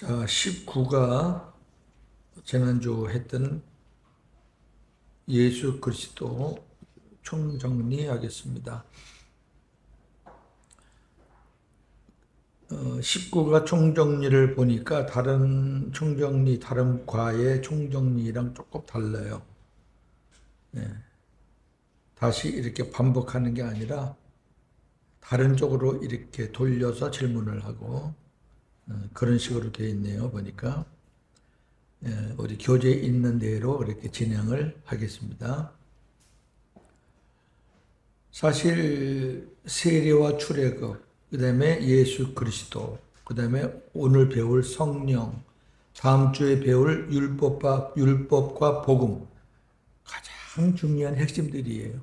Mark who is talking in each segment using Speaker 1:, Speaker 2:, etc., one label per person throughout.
Speaker 1: 자, 19가 지난주 했던 예수 그리스도 총정리하겠습니다. 19가 총정리를 보니까 다른 총정리, 다른 과의 총정리랑 조금 달라요. 네. 다시 이렇게 반복하는 게 아니라 다른 쪽으로 이렇게 돌려서 질문을 하고 그런 식으로 되어 있네요. 보니까 우리 교재에 있는 대로 이렇게 진행을 하겠습니다. 사실 세례와 출애굽, 그 다음에 예수 그리스도, 그 다음에 오늘 배울 성령, 다음 주에 배울 율법과 복음, 가장 중요한 핵심들이에요.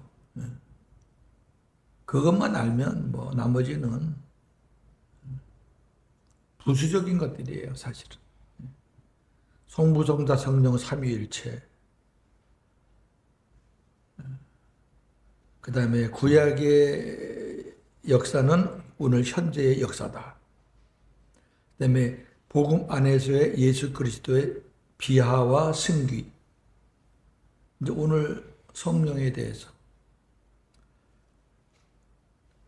Speaker 1: 그것만 알면 뭐 나머지는 부수적인 것들이에요, 사실은. 성부, 성자, 성령, 삼위일체. 그 다음에 구약의 역사는 오늘 현재의 역사다. 그 다음에 복음 안에서의 예수 그리스도의 비하와 승귀. 이제 오늘 성령에 대해서.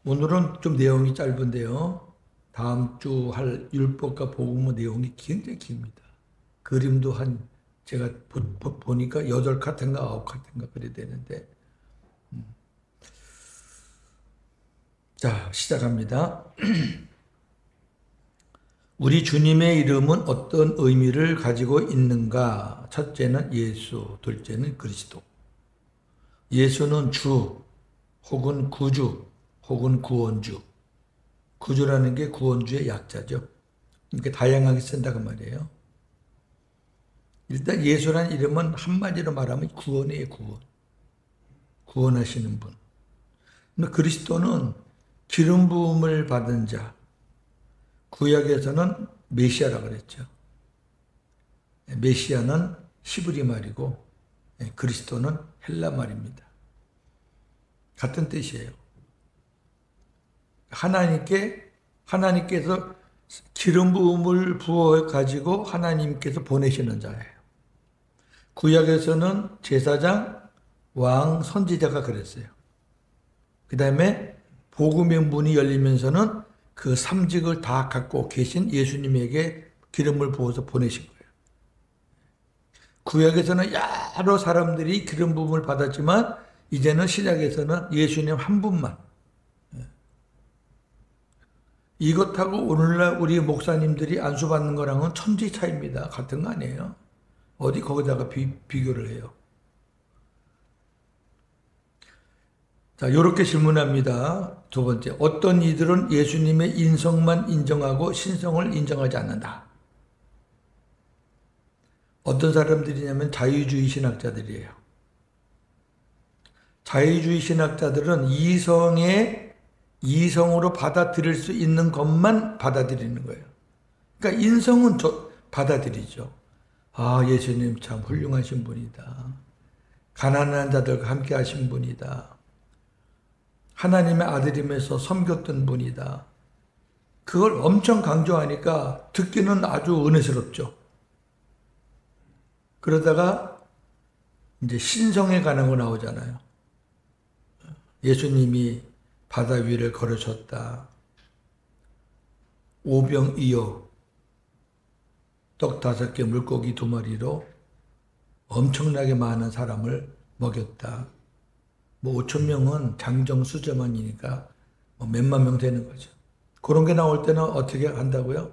Speaker 1: 오늘은 좀 내용이 짧은데요. 다음 주 할 율법과 복음의 내용이 굉장히 깁니다. 그림도 제가 보니까 8카트인가 9카트인가 그래야 되는데. 자, 시작합니다. 우리 주님의 이름은 어떤 의미를 가지고 있는가? 첫째는 예수, 둘째는 그리스도. 예수는 주, 혹은 구주, 혹은 구원주. 구주라는 게 구원주의 약자죠. 이렇게 다양하게 쓴다고 말이에요. 일단 예수라는 이름은 한마디로 말하면 구원이에요, 구원. 구원하시는 분. 근데 그리스도는 기름 부음을 받은 자. 구약에서는 메시아라고 그랬죠. 메시아는 히브리 말이고 그리스도는 헬라 말입니다. 같은 뜻이에요. 하나님께서 기름 부음을 부어 가지고 하나님께서 보내시는 자예요. 구약에서는 제사장, 왕, 선지자가 그랬어요. 그 다음에 복음의 문이 열리면서는 그 삼직을 다 갖고 계신 예수님에게 기름을 부어서 보내신 거예요. 구약에서는 여러 사람들이 기름 부음을 받았지만 이제는 신약에서는 예수님 한 분만. 이것하고 오늘날 우리 목사님들이 안수받는 거랑은 천지 차이입니다. 같은 거 아니에요. 어디 거기다가 비교를 해요. 자, 이렇게 질문합니다. 두 번째, 어떤 이들은 예수님의 인성만 인정하고 신성을 인정하지 않는다. 어떤 사람들이냐면 자유주의 신학자들이에요. 자유주의 신학자들은 이성으로 받아들일 수 있는 것만 받아들이는 거예요. 그러니까 인성은 받아들이죠. 아, 예수님 참 훌륭하신 분이다. 가난한 자들과 함께 하신 분이다. 하나님의 아들임에서 섬겼던 분이다. 그걸 엄청 강조하니까 듣기는 아주 은혜스럽죠. 그러다가 이제 신성에 관한 거 나오잖아요. 예수님이 바다 위를 걸으셨다. 오병이어 떡 5개 물고기 2마리로 엄청나게 많은 사람을 먹였다. 뭐 5,000명은 장정수자만이니까 뭐 몇만 명 되는 거죠. 그런 게 나올 때는 어떻게 한다고요?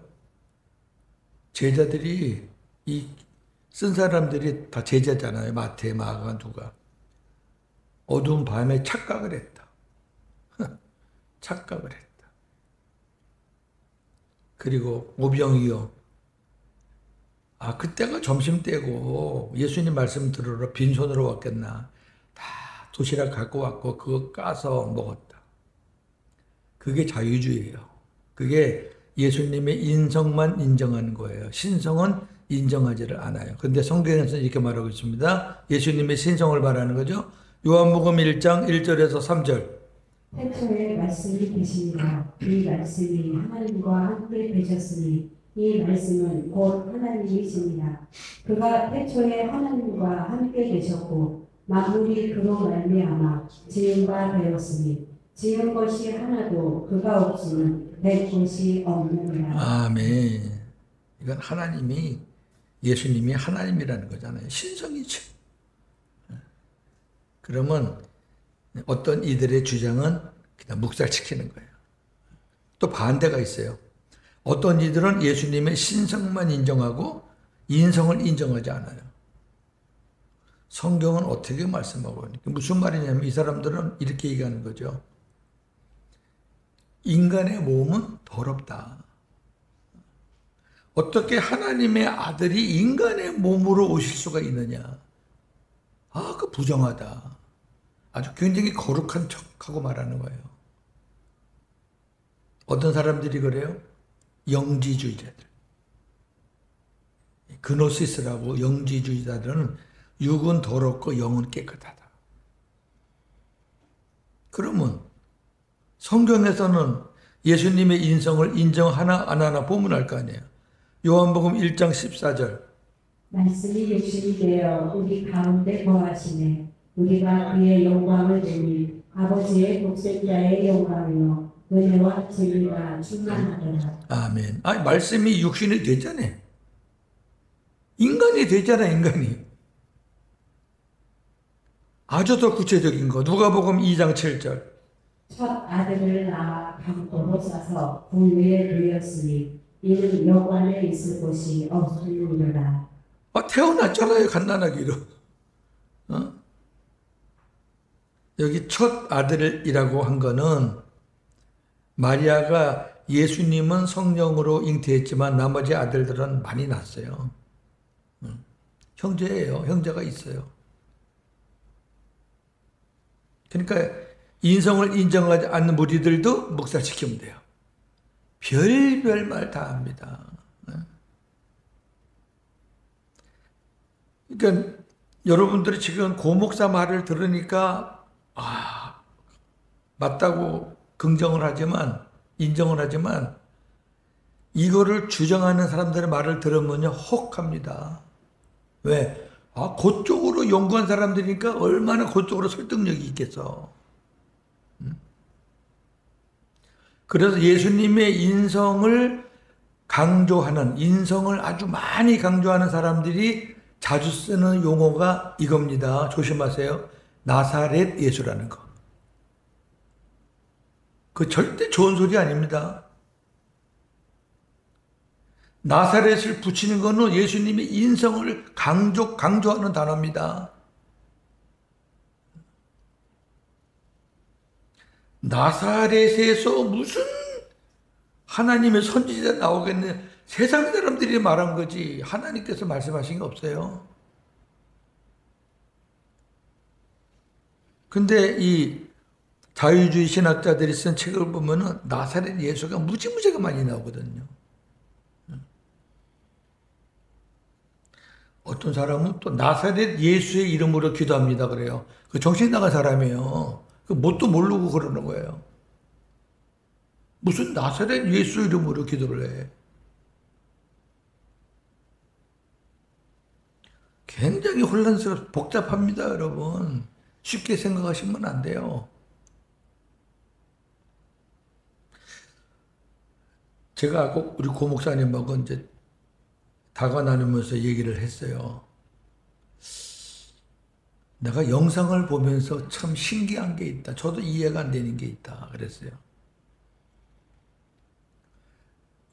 Speaker 1: 제자들이 쓴 사람들이 다 제자잖아요. 마태, 마가, 누가. 어두운 밤에 착각을 했다. 착각을 했다. 그리고 오병이어. 아, 그때가 점심때고 예수님 말씀 들으러 빈손으로 왔겠나. 도시락 갖고 왔고 그거 까서 먹었다. 그게 자유주의예요. 그게 예수님의 인성만 인정하는 거예요. 신성은 인정하지를 않아요. 그런데 성경에서는 이렇게 말하고 있습니다. 예수님의 신성을 말하는 거죠. 요한복음 1장 1절에서 3절.
Speaker 2: 태초에 말씀이 계시니라. 이 말씀이 하나님과 함께 계셨으니 이 말씀은 곧 하나님이십니다. 그가 태초에 하나님과 함께 계셨고 만물이 그로 말미암아 지은 바 되었으니 지은 것이 하나도 그가 없이는 된 것이 없느니라.
Speaker 1: 아멘. 이건 하나님이, 예수님이 하나님이라는 거잖아요. 신성이죠. 그러면 어떤 이들의 주장은 그냥 묵살시키는 거예요. 또 반대가 있어요. 어떤 이들은 예수님의 신성만 인정하고 인성을 인정하지 않아요. 성경은 어떻게 말씀하고 있는지. 무슨 말이냐면 이 사람들은 이렇게 얘기하는 거죠. 인간의 몸은 더럽다. 어떻게 하나님의 아들이 인간의 몸으로 오실 수가 있느냐. 아, 그 부정하다. 아주 굉장히 거룩한 척하고 말하는 거예요. 어떤 사람들이 그래요? 영지주의자들. 그노시스라고 영지주의자들은 육은 더럽고 영은 깨끗하다. 그러면 성경에서는 예수님의 인성을 인정하나 안 하나 보면 알 거 아니에요. 요한복음 1장 14절.
Speaker 2: 말씀이 육신이 되어 우리 가운데 거하시네. 우리가 그의 영광을 보니 아버지의 독생자의 영광이요 은혜와 진리가 충만하더라.
Speaker 1: 아멘. 아니, 말씀이 육신이 되잖아요. 인간이 되잖아, 인간이. 아주 더 구체적인 거. 누가복음 2장 7절.
Speaker 2: 첫 아들을 낳아 강도로 싸서 그 위에 누였으니 이는 여관에 있을 곳이 없으리라.
Speaker 1: 아, 태어났잖아요, 갓난아기로. 어? 여기 첫 아들이라고 한 거는 마리아가 예수님은 성령으로 잉태했지만 나머지 아들들은 많이 낳았어요. 형제예요. 형제가 있어요. 그러니까 인성을 인정하지 않는 무리들도 묵살시키면 돼요. 별별 말 다 합니다. 그러니까 여러분들이 지금 고목사 말을 들으니까 맞다고 긍정을 하지만 인정을 하지만 이거를 주장하는 사람들의 말을 들으면요 혹합니다. 왜? 그쪽으로 연구한 사람들이니까 얼마나 그쪽으로 설득력이 있겠어. 그래서 예수님의 인성을 강조하는, 인성을 아주 많이 강조하는 사람들이 자주 쓰는 용어가 이겁니다. 조심하세요. 나사렛 예수라는 거. 그 절대 좋은 소리 아닙니다. 나사렛을 붙이는 거는 예수님의 인성을 강조하는 단어입니다. 나사렛에서 무슨 하나님의 선지자 나오겠네. 세상 사람들이 말한 거지 하나님께서 말씀하신 게 없어요. 근데 이 자유주의 신학자들이 쓴 책을 보면은 나사렛 예수가 무지무지가 많이 나오거든요. 어떤 사람은 또 나사렛 예수의 이름으로 기도합니다 그래요. 그 정신 나간 사람이에요. 그 뭣도 모르고 그러는 거예요. 무슨 나사렛 예수 이름으로 기도를 해. 굉장히 혼란스럽고 복잡합니다 여러분. 쉽게 생각하시면 안 돼요. 제가 꼭 우리 고 목사님하고 이제 다가 나누면서 얘기를 했어요. 내가 영상을 보면서 참 신기한 게 있다. 저도 이해가 안 되는 게 있다. 그랬어요.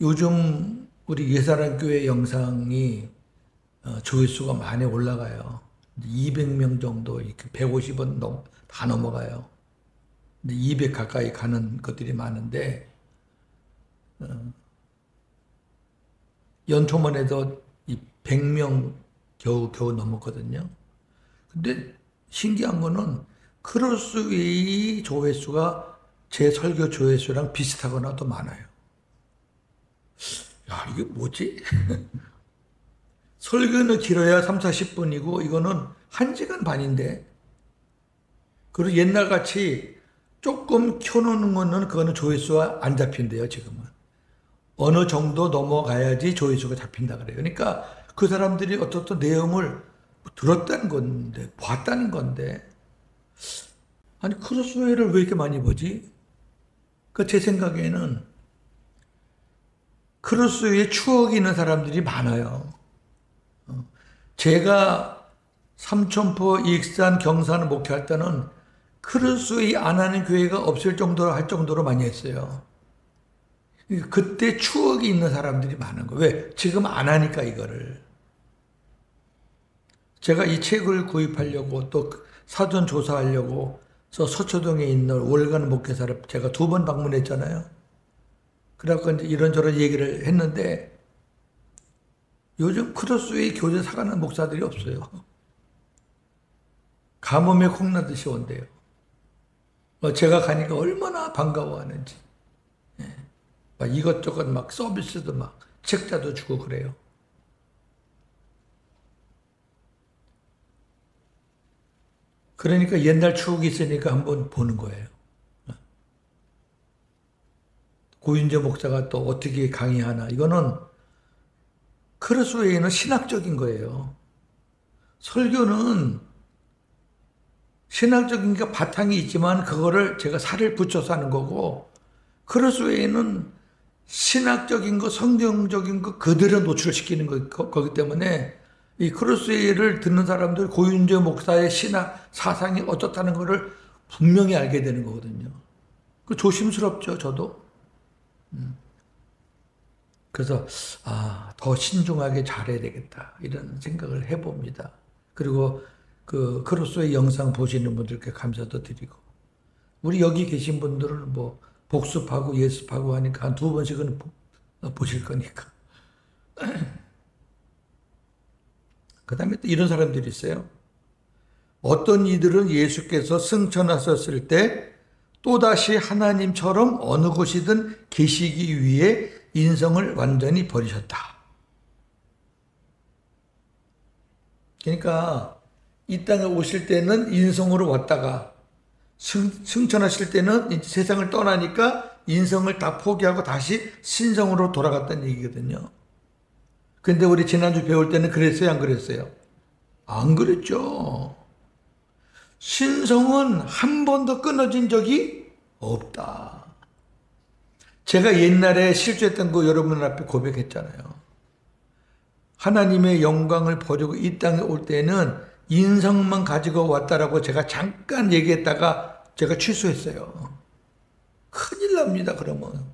Speaker 1: 요즘 우리 예사랑교회 영상이 조회수가 많이 올라가요. 200명 정도, 150원 다 넘어가요. 근데 200 가까이 가는 것들이 많은데 연초만 해도 100명 겨우 넘었거든요. 근데 신기한 거는 크로스웨이 조회수가 제 설교 조회수랑 비슷하거나 더 많아요. 야, 이게 뭐지? 설교는 길어야 3, 40분이고 이거는 1시간 반인데 그리고 옛날같이 조금 켜놓는 거는 그거는 조회수가 안 잡힌대요 지금은. 어느 정도 넘어가야지 조회수가 잡힌다 그래요. 그러니까 그 사람들이 어떤 내용을 들었다는 건데, 봤다는 건데, 아니, 크로스웨이를 왜 이렇게 많이 보지? 그 제 생각에는 크로스웨이에 추억이 있는 사람들이 많아요. 제가 삼천포, 익산, 경산을 목회할 때는 크로스웨이 안 하는 교회가 없을 정도로 할 정도로 많이 했어요. 그때 추억이 있는 사람들이 많은 거예요. 왜? 지금 안 하니까 이거를. 제가 이 책을 구입하려고 또 사전 조사하려고 서초동에 있는 월간 목회사를 제가 2번 방문했잖아요. 그래갖고 이제 이런저런 얘기를 했는데 요즘 크로스웨이 교제 사가는 목사들이 없어요. 가뭄에 콩나듯이 온대요. 제가 가니까 얼마나 반가워하는지. 막 이것저것 막 서비스도 막 책자도 주고 그래요. 그러니까 옛날 추억이 있으니까 한번 보는 거예요. 고윤재 목사가 또 어떻게 강의하나. 이거는 크로스웨이는 신학적인 거예요. 설교는 신학적인 게 바탕이 있지만 그거를 제가 살을 붙여서 하는 거고, 크로스웨이는 신학적인 거, 성경적인 거 그대로 노출시키는 거기 때문에 이 크로스웨이를 듣는 사람들 고윤재 목사의 신학 사상이 어떻다는 것을 분명히 알게 되는 거거든요. 그 조심스럽죠, 저도. 그래서 더 신중하게 잘해야 되겠다 이런 생각을 해봅니다. 그리고 그 크로스웨이 영상 보시는 분들께 감사도 드리고, 우리 여기 계신 분들은 뭐 복습하고 예습하고 하니까 한 2번씩은 보실 거니까. 그 다음에 또 이런 사람들이 있어요. 어떤 이들은 예수께서 승천하셨을 때 또다시 하나님처럼 어느 곳이든 계시기 위해 인성을 완전히 버리셨다. 그러니까 이 땅에 오실 때는 인성으로 왔다가 승천하실 때는 이제 세상을 떠나니까 인성을 다 포기하고 다시 신성으로 돌아갔다는 얘기거든요. 근데 우리 지난주 배울 때는 그랬어요, 안 그랬어요? 안 그랬죠. 신성은 한 번도 끊어진 적이 없다. 제가 옛날에 실수했던 거 여러분 앞에 고백했잖아요. 하나님의 영광을 버리고 이 땅에 올 때는 인성만 가지고 왔다라고 제가 잠깐 얘기했다가 제가 취소했어요. 큰일 납니다, 그러면.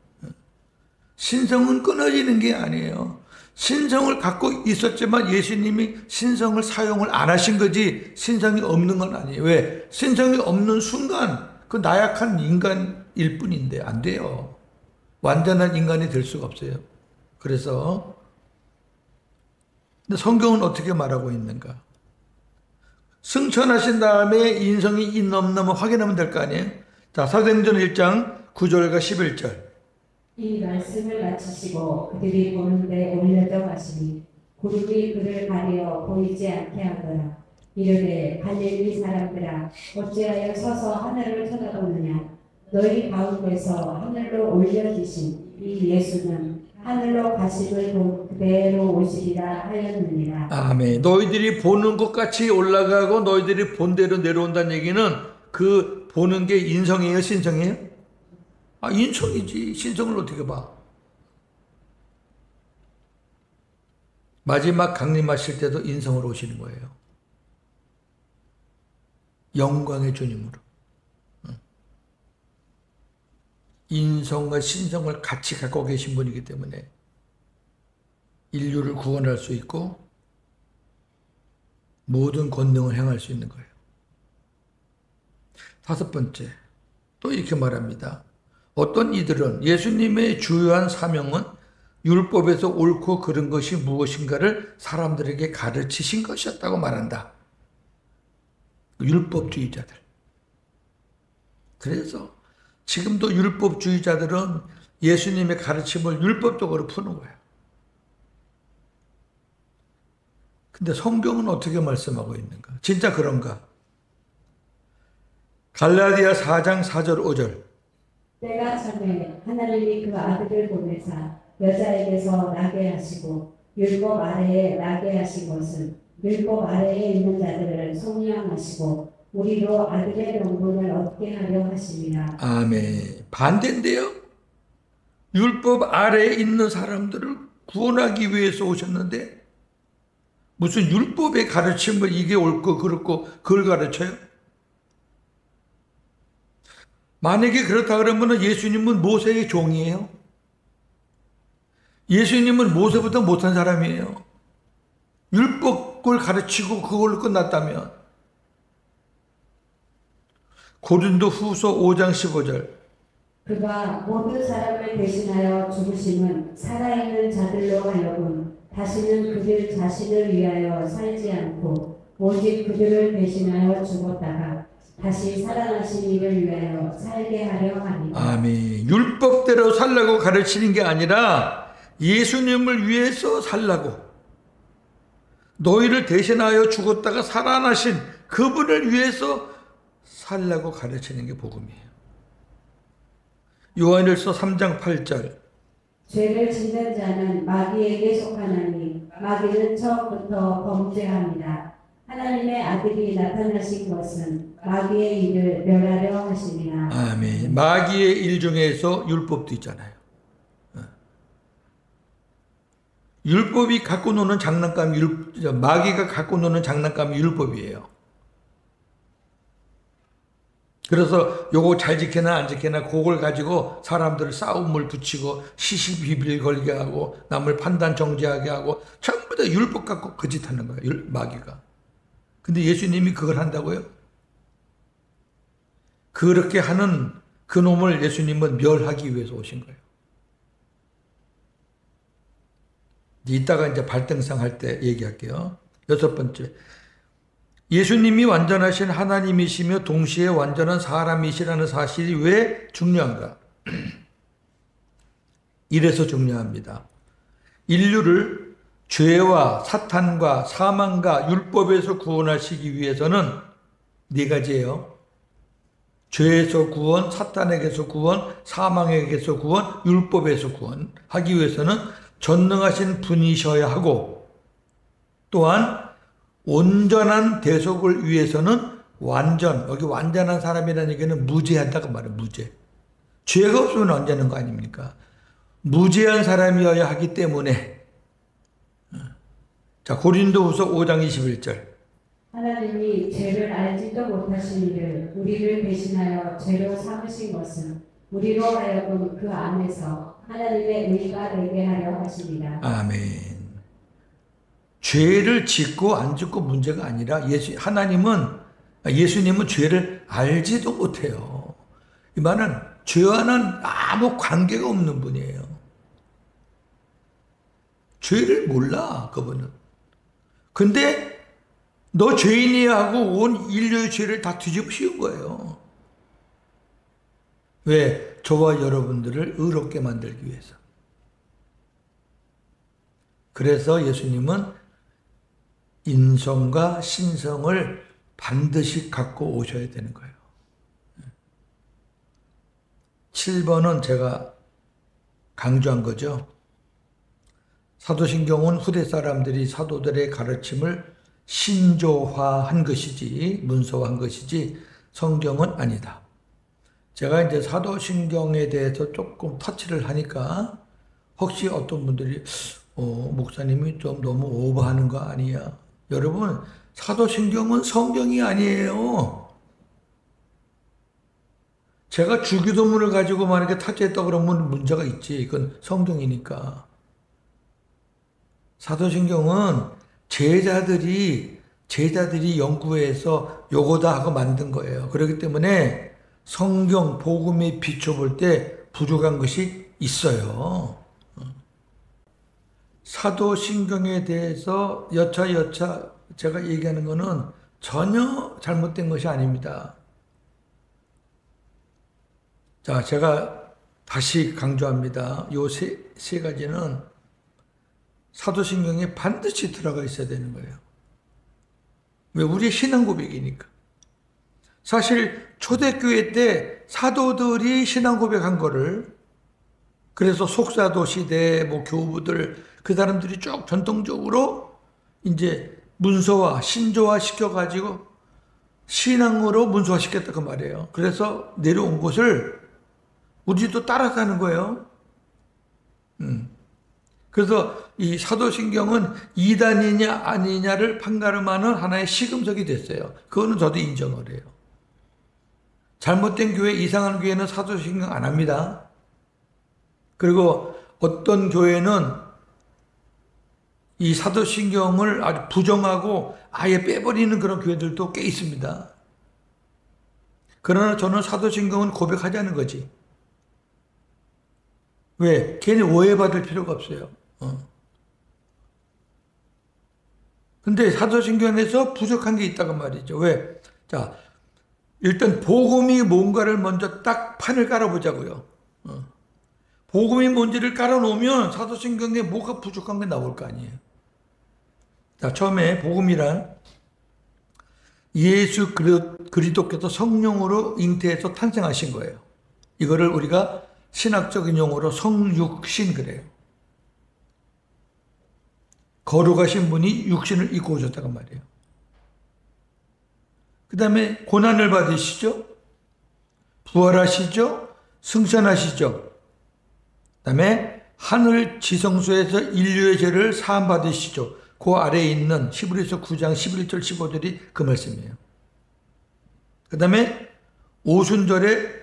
Speaker 1: 신성은 끊어지는 게 아니에요. 신성을 갖고 있었지만 예수님이 신성을 사용을 안 하신 거지 신성이 없는 건 아니에요. 왜? 신성이 없는 순간 그 나약한 인간일 뿐인데 안 돼요. 완전한 인간이 될 수가 없어요. 그래서 근데 성경은 어떻게 말하고 있는가? 승천하신 다음에 인성이 있나 없나 확인하면 될 거 아니에요? 자, 사도행전 1장 9절과 11절.
Speaker 2: 이 말씀을 마치시고 그들이 보는데 올려져 가시니 구름이 그를 가려 보이지 않게 하더라. 이르되 갈릴리 사람들아 어찌하여 서서 하늘을 쳐다보느냐. 너희 가운데서 하늘로 올려지신 이 예수는 하늘로 가심을 그대로 오시리라 하였느니라. 아멘. 너희들이 보는 것 같이 올라가고 너희들이 본 대로 내려온다는 얘기는 그 보는 게 인성이에요, 신성이에요? 인성이지. 신성을 어떻게 봐? 마지막 강림하실 때도 인성으로 오시는 거예요. 영광의 주님으로. 인성과 신성을 같이 갖고 계신 분이기 때문에 인류를 구원할 수 있고 모든 권능을 행할 수 있는 거예요. 5번째, 또 이렇게 말합니다. 어떤 이들은 예수님의 주요한 사명은 율법에서 옳고 그른 것이 무엇인가를 사람들에게 가르치신 것이었다고 말한다. 율법주의자들. 그래서 지금도 율법주의자들은 예수님의 가르침을 율법적으로 푸는 거예요. 근데 성경은 어떻게 말씀하고 있는가? 진짜 그런가? 갈라디아 4장 4절 5절. 때가 차매 하나님이 그 아들을 보내사 여자에게서 나게 하시고 율법 아래에 나게 하신 것은 율법 아래에 있는 자들을 속량하시고 우리로 아들의 명분을 얻게 하려 하심이라.
Speaker 1: 아멘. 반대인데요. 율법 아래에 있는 사람들을 구원하기 위해서 오셨는데 무슨 율법의 가르침을 이게 옳고 그렇고 그걸 가르쳐요? 만약에 그렇다 그러면 예수님은 모세의 종이에요. 예수님은 모세보다 못한 사람이에요. 율법을 가르치고 그걸로 끝났다면. 고린도 후서 5장 15절.
Speaker 2: 그가 모든 사람을 대신하여 죽으심은 살아있는 자들로 하여금 다시는 그들 자신을 위하여 살지 않고 오직 그들을 대신하여 죽었다가 다시 살아나신 이를 위하여 살게 하려 하니.
Speaker 1: 아멘. 율법대로 살라고 가르치는 게 아니라 예수님을 위해서 살라고, 너희를 대신하여 죽었다가 살아나신 그분을 위해서 살라고 가르치는 게 복음이에요. 요한일서 3장 8절.
Speaker 2: 죄를 짓는 자는 마귀에게 속하나니 마귀는 처음부터 범죄합니다. 하나님의 아들이 나타나신 것은 마귀의 일을 멸하려 하심이라.
Speaker 1: 아멘. 마귀의 일 중에서 율법도 있잖아요. 율법이 갖고 노는 장난감이 마귀가 갖고 노는 장난감이 율법이에요. 그래서 요거 잘 지키나 안 지키나 그걸 가지고 사람들을 싸움을 붙이고 시시비비를 걸게 하고 남을 판단 정지하게 하고 전부 다 율법 갖고 그 짓 하는 거예요. 마귀가. 근데 예수님이 그걸 한다고요? 그렇게 하는 그 놈을 예수님은 멸하기 위해서 오신 거예요. 이따가 이제 발등상 할 때 얘기할게요. 6번째. 예수님이 완전하신 하나님이시며 동시에 완전한 사람이시라는 사실이 왜 중요한가? 이래서 중요합니다. 인류를 죄와 사탄과 사망과 율법에서 구원하시기 위해서는 네 가지예요. 죄에서 구원, 사탄에게서 구원, 사망에게서 구원, 율법에서 구원하기 위해서는 전능하신 분이셔야 하고, 또한 온전한 대속을 위해서는 여기 완전한 사람이라는 얘기는 무죄하다고 말해요. 무죄. 죄가 없으면 완전한 거 아닙니까? 무죄한 사람이어야 하기 때문에. 자, 고린도후서 5장 21절.
Speaker 2: 하나님이 죄를 알지도 못하신 이를 우리를 대신하여 죄로 삼으신 것은 우리로 하여금 그 안에서 하나님의 의가 되게 하려 하십니다.
Speaker 1: 아멘. 죄를 짓고 안 짓고 문제가 아니라 예수님은 죄를 알지도 못해요. 이 말은 죄와는 아무 관계가 없는 분이에요. 죄를 몰라, 그분은. 근데 너 죄인이야 하고 온 인류의 죄를 다 뒤집어 씌운 거예요. 왜? 저와 여러분들을 의롭게 만들기 위해서. 그래서 예수님은 인성과 신성을 반드시 갖고 오셔야 되는 거예요. 7번은 제가 강조한 거죠. 사도신경은 후대 사람들이 사도들의 가르침을 신조화한 것이지, 문서화한 것이지 성경은 아니다. 제가 이제 사도신경에 대해서 조금 터치를 하니까 혹시 어떤 분들이 목사님이 좀 너무 오버하는 거 아니야? 여러분, 사도신경은 성경이 아니에요. 제가 주기도문을 가지고 만약에 타치했다 그러면 문제가 있지. 이건 성경이니까. 사도신경은 제자들이 연구해서 요거다 하고 만든 거예요. 그렇기 때문에 성경, 복음에 비춰볼 때 부족한 것이 있어요. 사도신경에 대해서 여차 제가 얘기하는 것은 전혀 잘못된 것이 아닙니다. 자, 제가 다시 강조합니다. 요 세 가지는 사도신경에 반드시 들어가 있어야 되는 거예요. 왜? 우리의 신앙 고백이니까. 사실 초대교회 때 사도들이 신앙 고백한 거를 그래서 속사도 시대 뭐 교부들 그 사람들이 쭉 전통적으로 이제 문서화, 신조화 시켜가지고 신앙으로 문서화 시켰다 그 말이에요. 그래서 내려온 것을 우리도 따라가는 거예요. 그래서 이 사도신경은 이단이냐 아니냐를 판가름하는 하나의 시금석이 됐어요. 그거는 저도 인정을 해요. 잘못된 교회, 이상한 교회는 사도신경 안 합니다. 그리고 어떤 교회는 이 사도신경을 아주 부정하고 아예 빼버리는 그런 교회들도 꽤 있습니다. 그러나 저는 사도신경은 고백하자는 거지. 왜? 괜히 오해받을 필요가 없어요. 근데 사도신경에서 부족한 게 있다고 말이죠. 왜? 자, 일단 복음이 뭔가를 먼저 딱 판을 깔아보자고요. 복음이 뭔지를 깔아놓으면 사도신경에 뭐가 부족한 게 나올 거 아니에요. 자, 처음에 복음이란 예수 그리스도께서 성령으로 잉태해서 탄생하신 거예요. 이거를 우리가 신학적인 용어로 성육신 그래요. 거룩하신 분이 육신을 입고 오셨다고 말이에요. 그 다음에 고난을 받으시죠. 부활하시죠. 승천하시죠. 그 다음에 하늘 지성소에서 인류의 죄를 사함받으시죠. 그 아래에 있는 히브리서 9장 11절 15절이 그 말씀이에요. 그 다음에 오순절에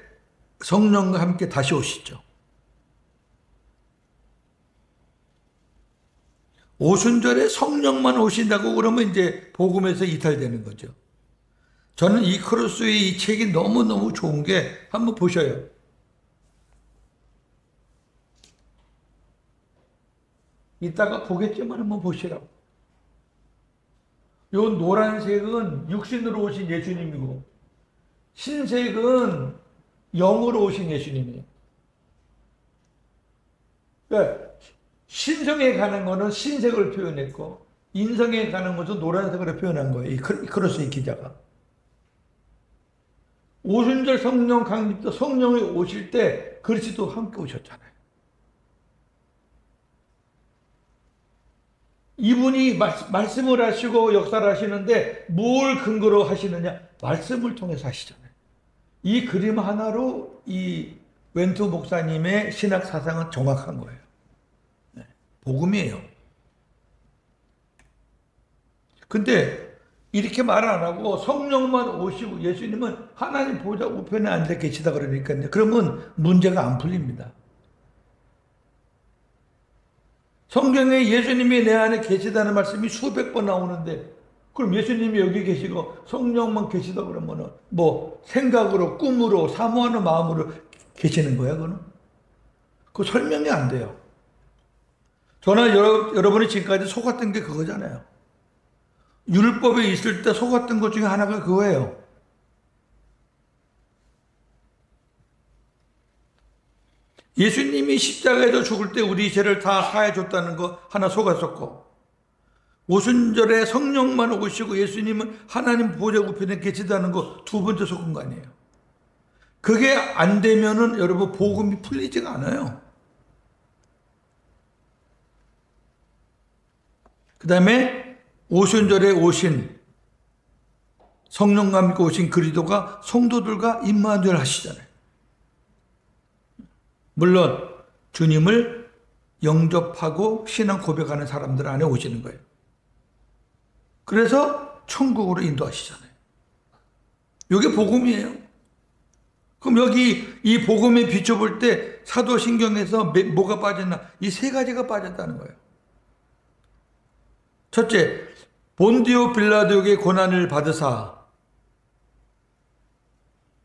Speaker 1: 성령과 함께 다시 오시죠. 오순절에 성령만 오신다고 그러면 이제 복음에서 이탈되는 거죠. 저는 이 크로스의 이 책이 너무너무 좋은 게 한번 보셔요. 이따가 보겠지만 한번 보시라고. 요 노란색은 육신으로 오신 예수님이고 흰색은 영으로 오신 예수님이에요. 그러니까 신성에 가는 거는 흰색을 표현했고 인성에 가는 것은 노란색으로 표현한 거예요. 이 크로스의 기자가. 오순절 성령 강림도 성령이 오실 때 그리스도 함께 오셨잖아요. 이분이 말씀을 하시고 역사를 하시는데 뭘 근거로 하시느냐? 말씀을 통해서 하시잖아요. 이 그림 하나로 이 웬투 목사님의 신학 사상은 정확한 거예요. 네, 복음이에요. 근데 이렇게 말 안 하고 성령만 오시고 예수님은 하나님 보좌 우편에 앉아 계시다 그러니까요. 그러면 문제가 안 풀립니다. 성경에 예수님이 내 안에 계시다는 말씀이 수백 번 나오는데 그럼 예수님이 여기 계시고 성령만 계시다 그러면은 뭐 생각으로 꿈으로 사모하는 마음으로 계시는 거야 그거는? 그거 설명이 안 돼요. 저나 여러분이 지금까지 속았던 게 그거잖아요. 율법에 있을 때 속았던 것 중에 하나가 그거예요. 예수님이 십자가에서 죽을 때 우리 죄를 다 사해줬다는 거 하나 속았었고 오순절에 성령만 오시고 예수님은 하나님 보좌 우편에 계시다는 거 두 번째 속은 거 아니에요. 그게 안 되면은 여러분 복음이 풀리지가 않아요. 그 다음에 오순절에 오신 성령과 함께 오신 그리스도가 성도들과 임마누엘 하시잖아요. 물론 주님을 영접하고 신앙 고백하는 사람들 안에 오시는 거예요. 그래서 천국으로 인도하시잖아요. 이게 복음이에요. 그럼 여기 이 복음에 비춰볼 때 사도신경에서 뭐가 빠졌나? 이 세 가지가 빠졌다는 거예요. 첫째, 본디오 빌라도에게 고난을 받으사.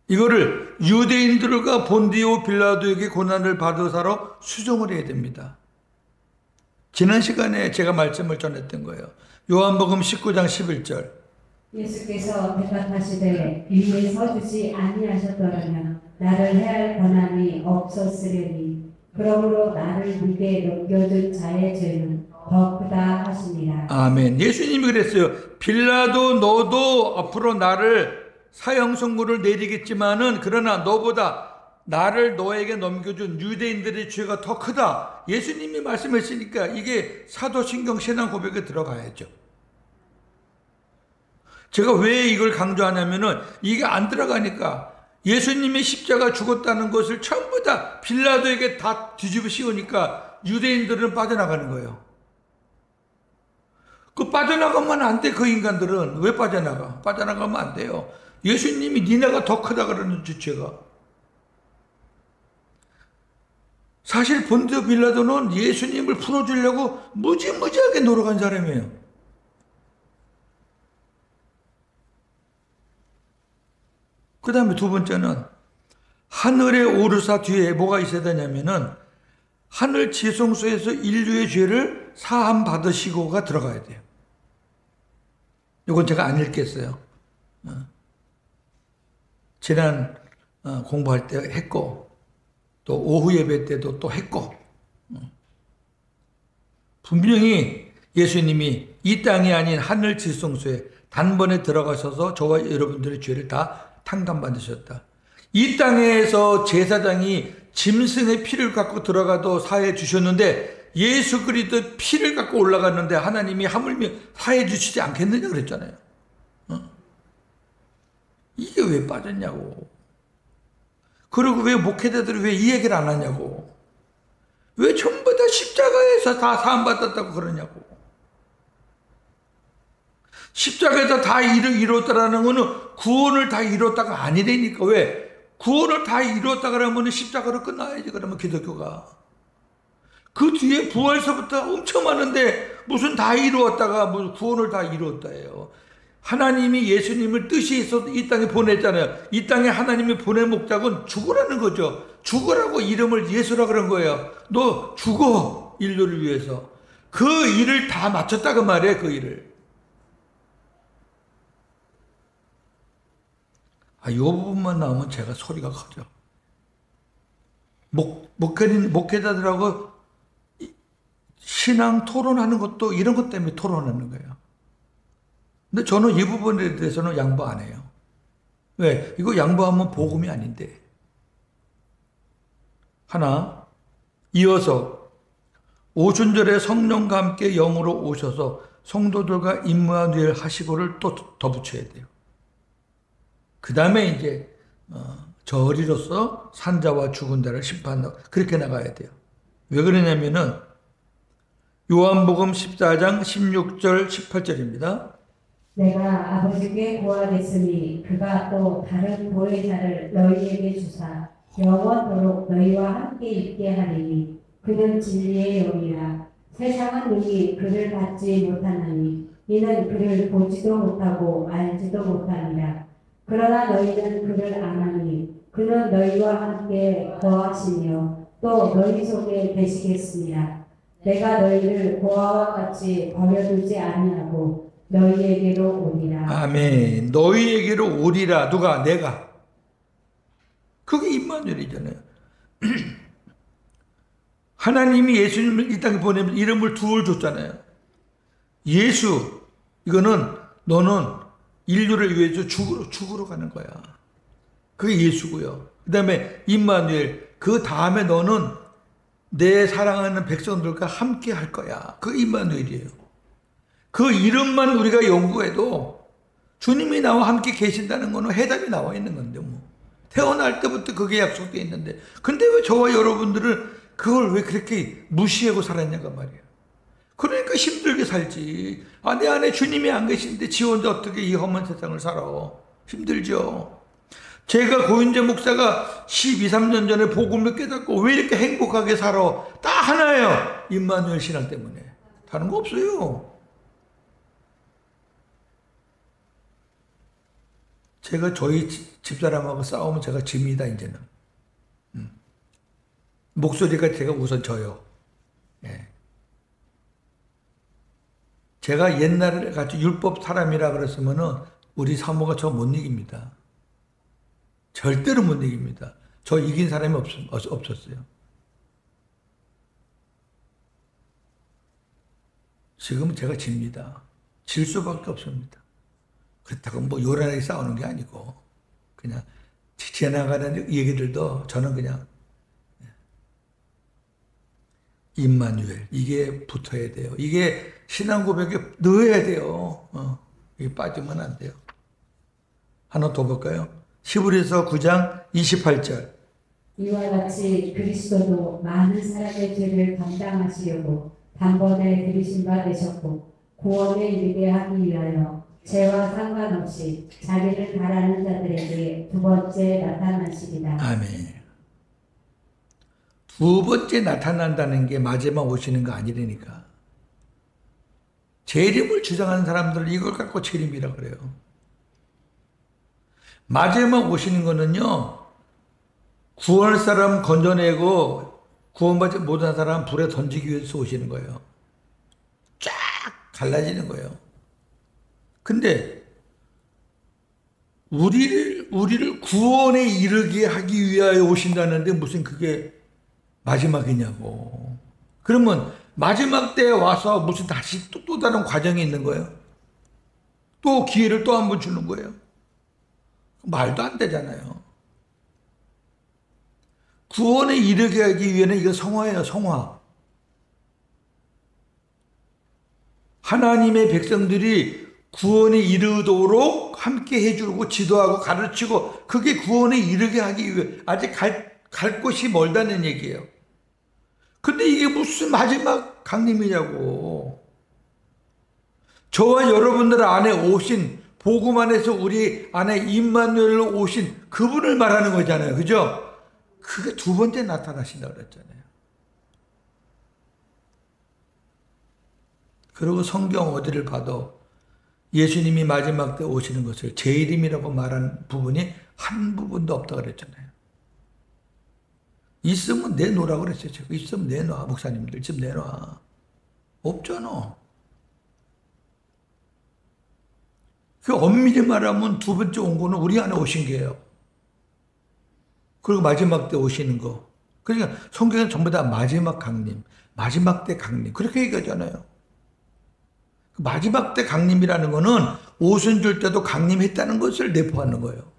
Speaker 1: 이거를 유대인들과 본디오 빌라도에게 고난을 받으사로 수정을 해야 됩니다. 지난 시간에 제가 말씀을 전했던 거예요. 요한복음 19장 11절.
Speaker 2: 예수께서 대답하시되 위에 서주지 아니하셨더라면 나를 해할 권한이 없었으리니 그러므로 나를 위에 넘겨준 자의 죄는 더 크다 하시니라. 아멘.
Speaker 1: 예수님이 그랬어요. 빌라도 너도 앞으로 나를 사형 선고를 내리겠지만은 그러나 너보다 나를 너에게 넘겨준 유대인들의 죄가 더 크다. 예수님이 말씀했으니까 이게 사도신경 신앙 고백에 들어가야죠. 제가 왜 이걸 강조하냐면은 이게 안 들어가니까 예수님이 십자가 죽었다는 것을 전부 다 빌라도에게 다 뒤집어 씌우니까 유대인들은 빠져나가는 거예요. 그 빠져나가면 안 돼. 그 인간들은 왜 빠져나가? 빠져나가면 안 돼요. 예수님이 니네가 더 크다 그러는 죄가. 사실 본디오 빌라도는 예수님을 풀어주려고 무지무지하게 노력한 사람이에요. 그 다음에 두 번째는 하늘에 오르사 뒤에 뭐가 있어야 되냐면은 하늘 지성소에서 인류의 죄를 사함 받으시고가 들어가야 돼요. 이건 제가 안 읽겠어요. 지난 공부할 때 했고 또 오후 예배 때도 또 했고 분명히 예수님이 이 땅이 아닌 하늘 지성소에 단번에 들어가셔서 저와 여러분들의 죄를 다 탕감받으셨다. 이 땅에서 제사장이 짐승의 피를 갖고 들어가도 사해 주셨는데 예수 그리스도 피를 갖고 올라갔는데 하나님이 하물며 사해 주시지 않겠느냐 그랬잖아요. 이게 왜 빠졌냐고. 그리고 왜 목회자들이 왜 이 얘기를 안 하냐고. 왜 전부 다 십자가에서 다 사함받았다고 그러냐고. 십자가에서 다 이뤘다라는 거는 구원을 다 이뤘다가 아니라니까. 왜? 구원을 다 이뤘다 그러면 십자가로 끝나야지. 그러면 기독교가. 그 뒤에 부활서부터 엄청 많은데 무슨 다 이루었다가 무슨 구원을 다 이루었다예요. 하나님이 예수님을 뜻이 있어서 이 땅에 보냈잖아요. 이 땅에 하나님이 보낸 목적은 죽으라는 거죠. 죽으라고 이름을 예수라 그런 거예요. 너 죽어 인류를 위해서. 그 일을 다 마쳤다 그 말이에요. 그 일을. 이 부분만 나오면 제가 소리가 커져. 목회자들하고 신앙 토론하는 것도 이런 것 때문에 토론하는 거예요. 근데 저는 이 부분에 대해서는 양보 안 해요. 왜? 이거 양보하면 복음이 아닌데. 하나, 이어서 오순절에 성령과 함께 영으로 오셔서 성도들과 임마누엘 하시고를 또 덧붙여야 돼요. 그 다음에 이제 저리로서 산자와 죽은 자를 심판한다. 그렇게 나가야 돼요. 왜 그러냐면은 요한복음 14장 16절 18절입니다.
Speaker 2: 내가 아버지께 구하겠으니 그가 또 다른 보혜자를 너희에게 주사 영원토록 너희와 함께 있게 하리니 그는 진리의 영이라. 세상은 능히 그를 받지 못하나니 이는 그를 보지도 못하고 알지도 못하니라. 그러나 너희는 그를 아나니 그는 너희와 함께 거하시며 또 너희 속에 계시겠습니다. 내가 너희를 고아와 같이 버려두지 아니하고 너희에게로 오리라.
Speaker 1: 아멘. 너희에게로 오리라. 누가? 내가. 그게 임마누엘이잖아요. 하나님이 예수님을 이 땅에 보내면 이름을 두을 줬잖아요. 예수. 이거는 너는 인류를 위해서 죽으러 가는 거야. 그게 예수고요. 그 다음에 임마누엘. 그 다음에 너는 내 사랑하는 백성들과 함께 할 거야. 그 임마누엘이에요. 그 이름만 우리가 연구해도 주님이 나와 함께 계신다는 거는 해답이 나와 있는 건데 뭐. 태어날 때부터 그게 약속되어 있는데 근데 왜 저와 여러분들은 그걸 왜 그렇게 무시하고 살았냐가 말이야. 그러니까 힘들게 살지. 내 안에 주님이 안 계신데 지 혼자 어떻게 이 험한 세상을 살아. 힘들죠. 제가 고윤재 목사가 12, 13년 전에 복음을 깨닫고 왜 이렇게 행복하게 살아. 딱 하나예요. 임마누엘 신앙 때문에. 다른 거 없어요. 제가 저희 집사람하고 싸우면 제가 집니다, 이제는. 목소리가 제가 우선 져요. 예. 제가 옛날에 같이 율법 사람이라 그랬으면은 우리 사모가 저 못 이깁니다. 절대로 못 이깁니다. 저 이긴 사람이 없었어요. 지금은 제가 집니다. 질 수밖에 없습니다. 그렇다고 뭐 요란하게 싸우는 게 아니고 그냥 지나가는 얘기들도 저는 그냥 임마누엘 이게 붙어야 돼요. 이게 신앙 고백에 넣어야 돼요. 이게 빠지면 안 돼요. 하나 더 볼까요? 히브리서 9장 28절.
Speaker 2: 이와 같이 그리스도도 많은 사람의 죄를 감당하시려고 단번에 들이신 바 되셨고 구원에 이르게 하기 위하여 죄와 상관없이 자기를 바라는 자들에게 두 번째 나타나시리라.
Speaker 1: 아멘. 두 번째 나타난다는 게 마지막 오시는 거 아니라니까. 재림을 주장하는 사람들은 이걸 갖고 재림이라 그래요. 마지막 오시는 거는요, 구원할 사람 건져내고 구원받지 못한 사람 불에 던지기 위해서 오시는 거예요. 쫙 갈라지는 거예요. 근데 우리를 구원에 이르게 하기 위하여 오신다는데 무슨 그게 마지막이냐고. 그러면 마지막 때에 와서 무슨 다시 또 다른 과정이 있는 거예요? 또 기회를 또 한 번 주는 거예요? 말도 안 되잖아요. 구원에 이르게 하기 위해는 이거 성화예요, 성화. 하나님의 백성들이 구원에 이르도록 함께 해주고 지도하고 가르치고 그게 구원에 이르게 하기 위해 아직 갈 곳이 멀다는 얘기예요. 근데 이게 무슨 마지막 강림이냐고. 저와 여러분들 안에 오신 복음 안에서 우리 안에 임마누엘로 오신 그분을 말하는 거잖아요. 그죠? 그게 두 번째 나타나신다 그랬잖아요. 그리고 성경 어디를 봐도 예수님이 마지막 때 오시는 것을 재림이라고 말한 부분이 한 부분도 없다 그랬잖아요. 있으면 내놓으라고 그랬어요. 제가 있으면 내놔. 목사님들 좀 내놔. 없잖아. 그 엄밀히 말하면 두 번째 온 거는 우리 안에 오신 게예요. 그리고 마지막 때 오시는 거. 그러니까 성경은 전부 다 마지막 강림, 마지막 때 강림 그렇게 얘기하잖아요. 마지막 때 강림이라는 거는 오순절 때도 강림했다는 것을 내포하는 거예요.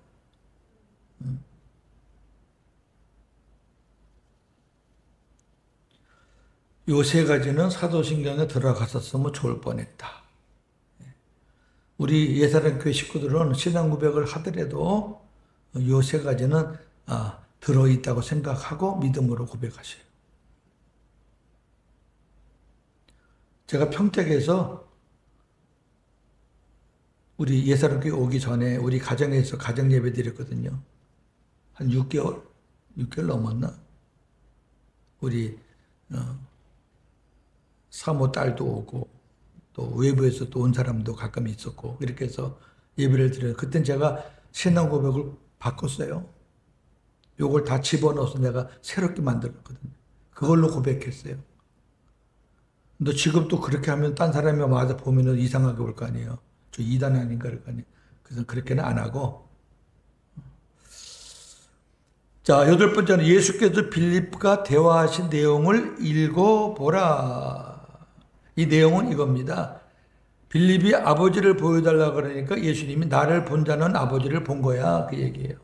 Speaker 1: 요 세 가지는 사도신경에 들어갔었으면 좋을 뻔했다. 우리 예사람교회 식구들은 신앙 고백을 하더라도 요 세 가지는 들어있다고 생각하고 믿음으로 고백하세요. 제가 평택에서 우리 예사람교회 오기 전에 우리 가정에서 가정 예배 드렸거든요. 한 6개월 넘었나? 우리 사모 딸도 오고 또 외부에서 또 온 사람도 가끔 있었고 이렇게 해서 예배를 드려요. 그땐 제가 신앙 고백을 바꿨어요. 요걸 다 집어넣어서 내가 새롭게 만들었거든요. 그걸로 고백했어요. 근데 지금 또 그렇게 하면 딴 사람이 와서 보면 이상하게 볼 거 아니에요. 저 이단 아닌가 그럴 거 아니에요. 그래서 그렇게는 안 하고. 자, 여덟 번째는 예수께서 빌립과 대화하신 내용을 읽어보라. 이 내용은 이겁니다. 빌립이 아버지를 보여달라 그러니까 예수님이 나를 본 자는 아버지를 본 거야. 그 얘기예요.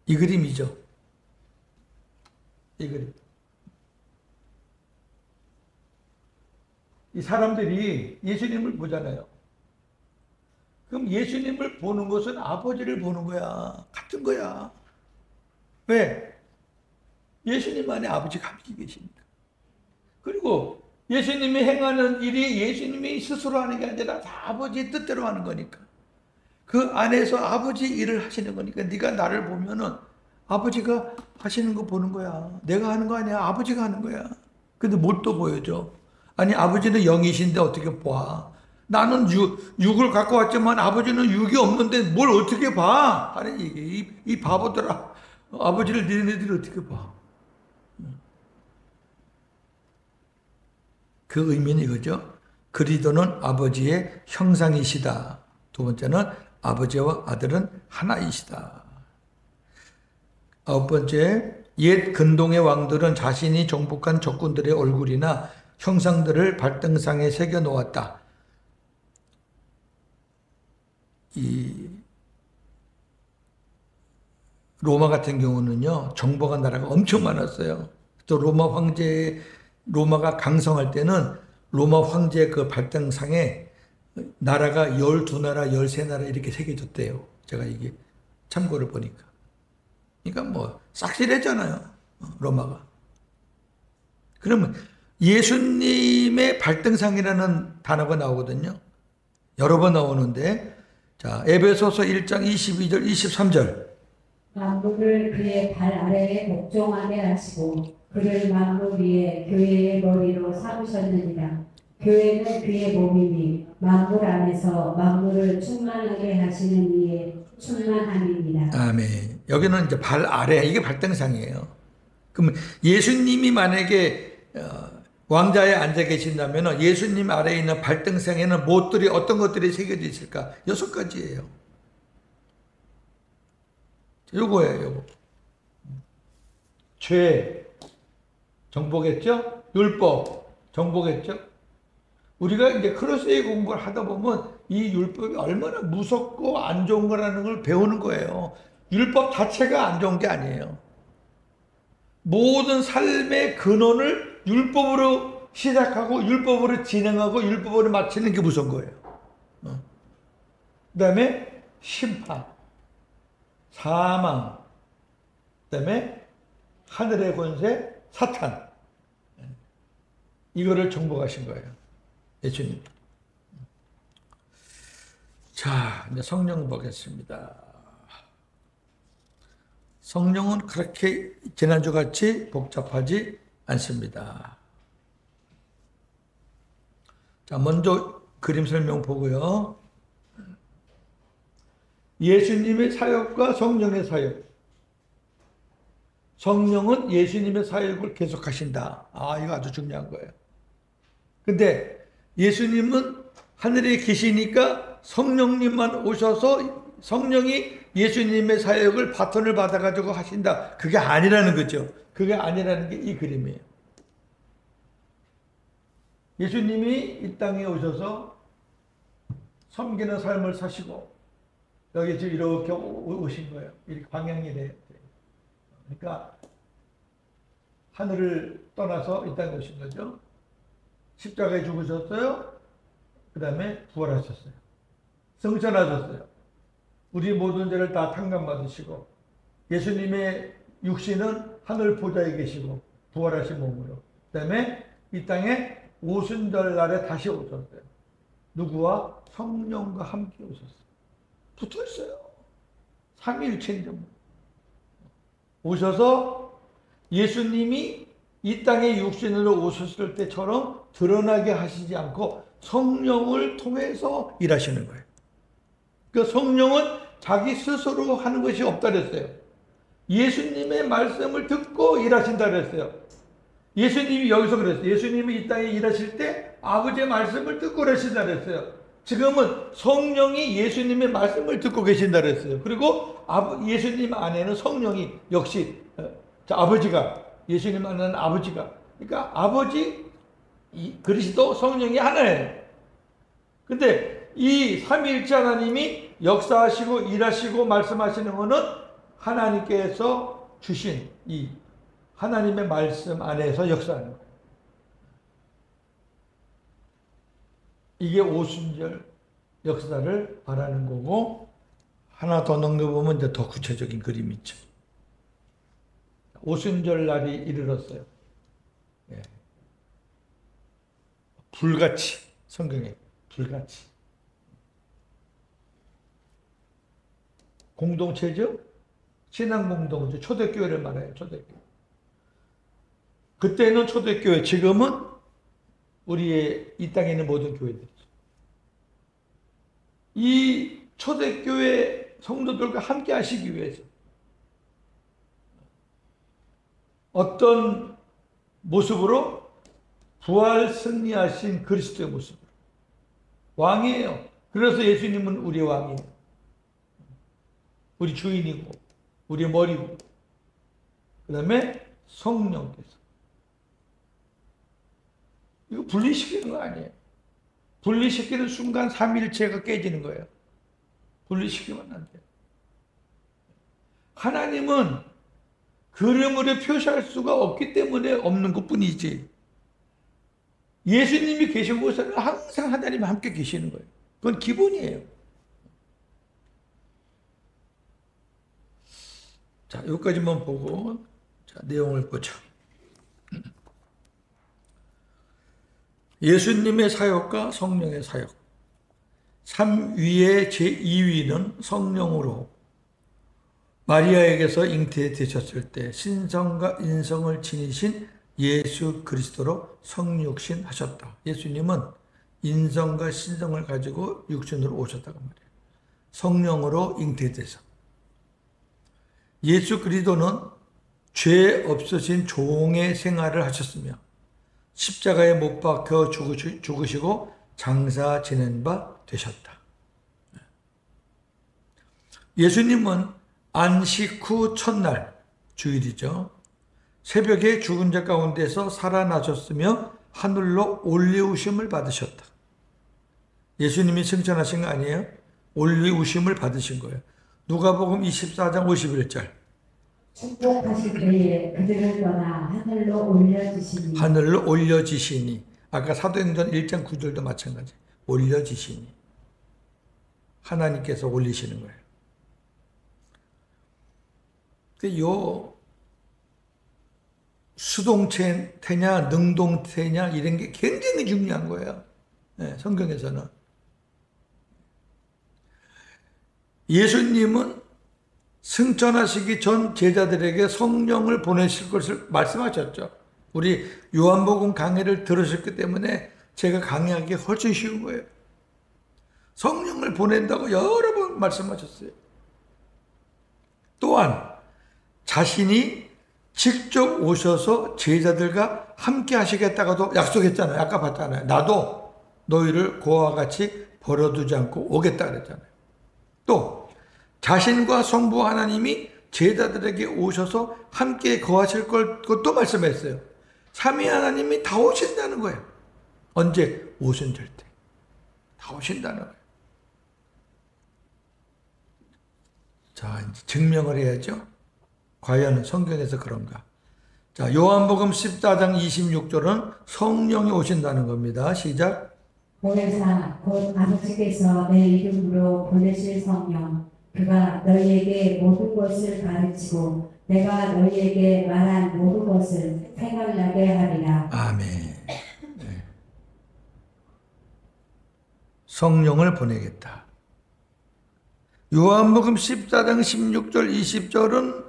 Speaker 1: 이 그림이죠. 이 그림. 이 사람들이 예수님을 보잖아요. 그럼 예수님을 보는 것은 아버지를 보는 거야. 같은 거야. 왜? 예수님 안에 아버지가 함께 계십니다. 그리고 예수님이 행하는 일이 예수님이 스스로 하는 게 아니라 다 아버지의 뜻대로 하는 거니까. 그 안에서 아버지 일을 하시는 거니까 네가 나를 보면은 아버지가 하시는 거 보는 거야. 내가 하는 거 아니야. 아버지가 하는 거야. 근데 뭘 또 보여줘? 아니 아버지는 영이신데 어떻게 봐? 나는 육을 갖고 왔지만 아버지는 육이 없는데 뭘 어떻게 봐? 하는 얘기. 이 바보들아. 아버지를 너희들이 어떻게 봐? 그 의미는 이거죠. 그리스도는 아버지의 형상이시다. 두 번째는 아버지와 아들은 하나이시다. 아홉 번째, 옛 근동의 왕들은 자신이 정복한 적군들의 얼굴이나 형상들을 발등상에 새겨 놓았다. 로마 같은 경우는요, 정복한 나라가 엄청 많았어요. 또 로마가 강성할 때는 로마 황제 그 발등상에 나라가 12나라, 13나라 이렇게 새겨졌대요. 제가 이게 참고를 보니까. 그러니까 뭐 싹쓸이했잖아요, 로마가. 그러면 예수님의 발등상이라는 단어가 나오거든요. 여러 번 나오는데, 자, 에베소서 1장 22절, 23절.
Speaker 2: 만물을 그의 발 아래에 복종하게 하시고 그를 만물 위에 교회의 머리로 삼으셨느니라. 교회는 그의 몸이니 만물 안에서 만물을 충만하게 하시는 이의 충만함입니다.
Speaker 1: 아멘. 여기는 이제 발 아래, 이게 발등상이에요. 그럼 예수님이 만약에 왕자에 앉아 계신다면 예수님 아래에 있는 발등상에는 어떤 것들이 새겨져 있을까? 6가지예요. 요거예요, 요거. 죄, 정보겠죠? 율법, 정보겠죠? 우리가 이제 크로스웨이 공부를 하다 보면 이 율법이 얼마나 무섭고 안 좋은 거라는 걸 배우는 거예요. 율법 자체가 안 좋은 게 아니에요. 모든 삶의 근원을 율법으로 시작하고 율법으로 진행하고 율법으로 마치는 게 무서운 거예요. 그 다음에 심판, 사망, 그 다음에 하늘의 권세, 사탄. 이거를 정복하신 거예요, 예수님. 자, 이제 성령 보겠습니다. 성령은 그렇게 지난주 같이 복잡하지 않습니다. 자, 먼저 그림 설명 보고요. 예수님의 사역과 성령의 사역. 성령은 예수님의 사역을 계속하신다. 아, 이거 아주 중요한 거예요. 근데 예수님은 하늘에 계시니까 성령님만 오셔서 성령이 예수님의 사역을 바톤을 받아가지고 하신다. 그게 아니라는 거죠. 그게 아니라는 게 이 그림이에요. 예수님이 이 땅에 오셔서 섬기는 삶을 사시고 여기 지금 이렇게 오신 거예요. 이렇게 방향이 돼요. 그러니까 하늘을 떠나서 이 땅에 오신 거죠. 십자가에 죽으셨어요. 그 다음에 부활하셨어요. 승천하셨어요. 우리 모든 죄를 다 탕감받으시고 예수님의 육신은 하늘 보좌에 계시고 부활하신 몸으로 그 다음에 이 땅에 오순절 날에 다시 오셨어요. 누구와? 성령과 함께 오셨어요. 붙어있어요. 삼위일체인데 오셔서 예수님이 이 땅에 육신으로 오셨을 때처럼 드러나게 하시지 않고 성령을 통해서 일하시는 거예요. 그 성령은 자기 스스로 하는 것이 없다 그랬어요. 예수님의 말씀을 듣고 일하신다 그랬어요. 예수님이 여기서 그랬어요. 예수님이 이 땅에 일하실 때 아버지의 말씀을 듣고 그러신다 그랬어요. 지금은 성령이 예수님의 말씀을 듣고 계신다 그랬어요. 그리고 예수님 안에는 성령이 역시 아버지가 예수님 안에는 아버지가 그러니까 아버지 그리스도 성령이 하나예요. 근데 이 삼위일체 하나님이 역사하시고 일하시고 말씀하시는 것은 하나님께서 주신 이 하나님의 말씀 안에서 역사하는 거예요. 이게 오순절 역사를 말하는 거고 하나 더 넘겨보면 이제 더 구체적인 그림이 있죠. 오순절 날이 이르렀어요. 예. 불같이 성경에 불같이 공동체죠. 신앙 공동체 초대교회를 말해요. 초대교회. 그때는 초대교회, 지금은 우리의 이 땅에 있는 모든 교회들이죠. 이 초대교회 성도들과 함께 하시기 위해서 어떤 모습으로? 부활 승리하신 그리스도의 모습으로. 왕이에요. 그래서 예수님은 우리 왕이에요. 우리 주인이고 우리 머리고 그 다음에 성령께서. 이거 분리시키는 거 아니에요. 분리시키는 순간 삼위일체가 깨지는 거예요. 분리시키면 안 돼요. 하나님은 그림으로 표시할 수가 없기 때문에 없는 것뿐이지. 예수님이 계신 곳에는 항상 하나님이 함께 계시는 거예요. 그건 기본이에요. 자, 여기까지만 보고 자, 내용을 보죠. 예수님의 사역과 성령의 사역. 3위의 제2위는 성령으로 마리아에게서 잉태되셨을 때 신성과 인성을 지니신 예수 그리스도로 성육신 하셨다. 예수님은 인성과 신성을 가지고 육신으로 오셨다고 말해요. 성령으로 잉태돼서. 예수 그리스도는 죄 없으신 종의 생활을 하셨으며 십자가에 못 박혀 죽으시고 장사 지낸 바 되셨다. 예수님은 안식 후 첫날, 주일이죠. 새벽에 죽은 자 가운데서 살아나셨으며 하늘로 올리우심을 받으셨다. 예수님이 승천하신 거 아니에요? 올리우심을 받으신 거예요. 누가복음 24장 51절.
Speaker 2: 축복하실 때에 그들을 떠나 하늘로 올려지시니.
Speaker 1: 하늘로 올려지시니. 아까 사도행전 1장 9절도 마찬가지. 올려지시니. 하나님께서 올리시는 거예요. 요 수동태냐 능동태냐 이런 게 굉장히 중요한 거예요. 네, 성경에서는. 예수님은 승천하시기 전 제자들에게 성령을 보내실 것을 말씀하셨죠. 우리 요한복음 강해를 들으셨기 때문에 제가 강의하기 훨씬 쉬운 거예요. 성령을 보낸다고 여러 번 말씀하셨어요. 또한 자신이 직접 오셔서 제자들과 함께 하시겠다고도 약속했잖아요. 아까 봤잖아요. 나도 너희를 고와 같이 버려두지 않고 오겠다 그랬잖아요. 또 자신과 성부 하나님이 제자들에게 오셔서 함께 거하실 것도 말씀했어요. 삼위 하나님이 다 오신다는 거예요. 언제? 오순절 때. 다 오신다는 거예요. 자, 이제 증명을 해야죠. 과연 성경에서 그런가? 자, 요한복음 14장 26절은 성령이 오신다는 겁니다. 시작.
Speaker 2: 보혜사 곧 아버지께서 내 이름으로 보내실 성령 그가 너희에게 모든 것을 가르치고 내가 너희에게 말한 모든 것을 생각나게 하리라.
Speaker 1: 아멘. 네. 성령을 보내겠다. 요한복음 14장 16절 20절은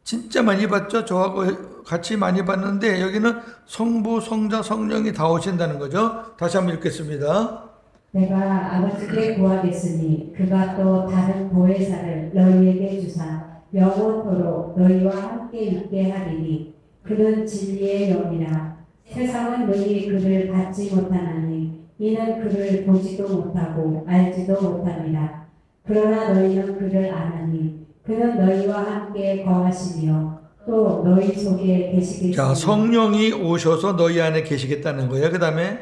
Speaker 1: 진짜 많이 봤죠. 저하고 같이 많이 봤는데 여기는 성부, 성자, 성령이 다 오신다는 거죠. 다시 한번 읽겠습니다.
Speaker 2: 내가 아버지께 구하겠으니 그가 또 다른 보혜사를 너희에게 주사 영원토록 너희와 함께 있게 하리니 그는 진리의 영이라. 세상은 너희 그를 받지 못하나니 이는 그를 보지도 못하고 알지도 못합니다. 그러나 너희는 그를 아나니 그는 너희와 함께 거하시며 또 너희 속에 계시겠으니.
Speaker 1: 자, 성령이 오셔서 너희 안에 계시겠다는 거예요. 그 다음에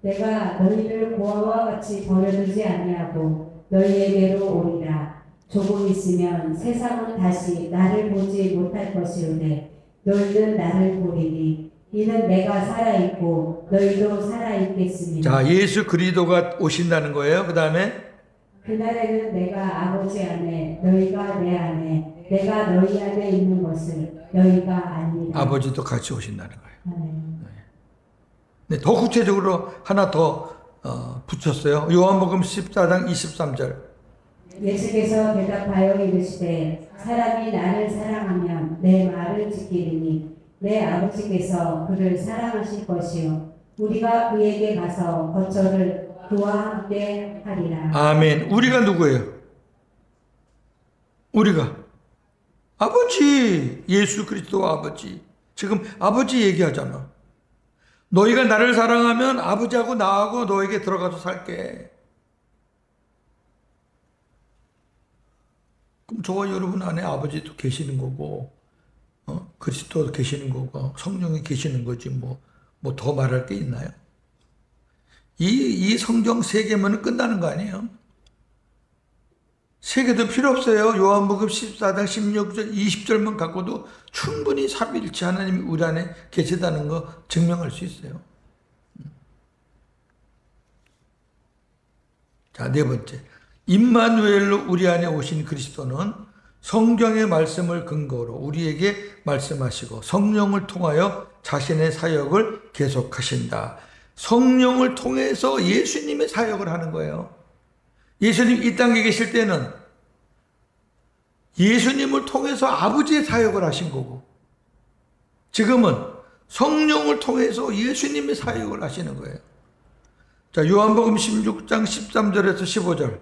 Speaker 2: 내가 너희를 고아와 같이 버려두지 아니하고 너희에게로 오리라. 조금 있으면 세상은 다시 나를 보지 못할 것이오되 너희는 나를 보리니 이는 내가 살아있고 너희도 살아있겠습니다.
Speaker 1: 자, 예수 그리스도가 오신다는 거예요. 그 다음에
Speaker 2: 그날에는 내가 아버지 안에 너희가 내 안에 내가 너희 안에 있는 것을 너희가 아니라.
Speaker 1: 아버지도 같이 오신다는 거예요.
Speaker 2: 아멘.
Speaker 1: 네, 더 구체적으로 하나 더 붙였어요. 요한복음 14장 23절.
Speaker 2: 예수께서 대답하여 이르시되 사람이 나를 사랑하면 내 말을 지키리니 내 아버지께서 그를 사랑하실 것이요 우리가 그에게 가서 거처를 그와 함께 하리라.
Speaker 1: 아멘. 우리가 누구예요? 우리가 아버지, 예수 그리스도 아버지. 지금 아버지 얘기하잖아. 너희가 나를 사랑하면 아버지하고 나하고 너에게 들어가서 살게. 그럼 저와 여러분 안에 아버지도 계시는 거고, 그리스도 계시는 거고, 성령이 계시는 거지 뭐 더 말할 게 있나요? 이 성경 3개면 끝나는 거 아니에요? 세 개도 필요 없어요. 요한복음 14장 16절 20절만 갖고도 충분히 삼위일체 하나님이 우리 안에 계시다는 거 증명할 수 있어요. 자, 네 번째. 임마누엘로 우리 안에 오신 그리스도는 성경의 말씀을 근거로 우리에게 말씀하시고 성령을 통하여 자신의 사역을 계속하신다. 성령을 통해서 예수님의 사역을 하는 거예요. 예수님 이 땅에 계실 때는 예수님을 통해서 아버지의 사역을 하신 거고, 지금은 성령을 통해서 예수님의 사역을 하시는 거예요. 자, 요한복음 16장 13절에서 15절.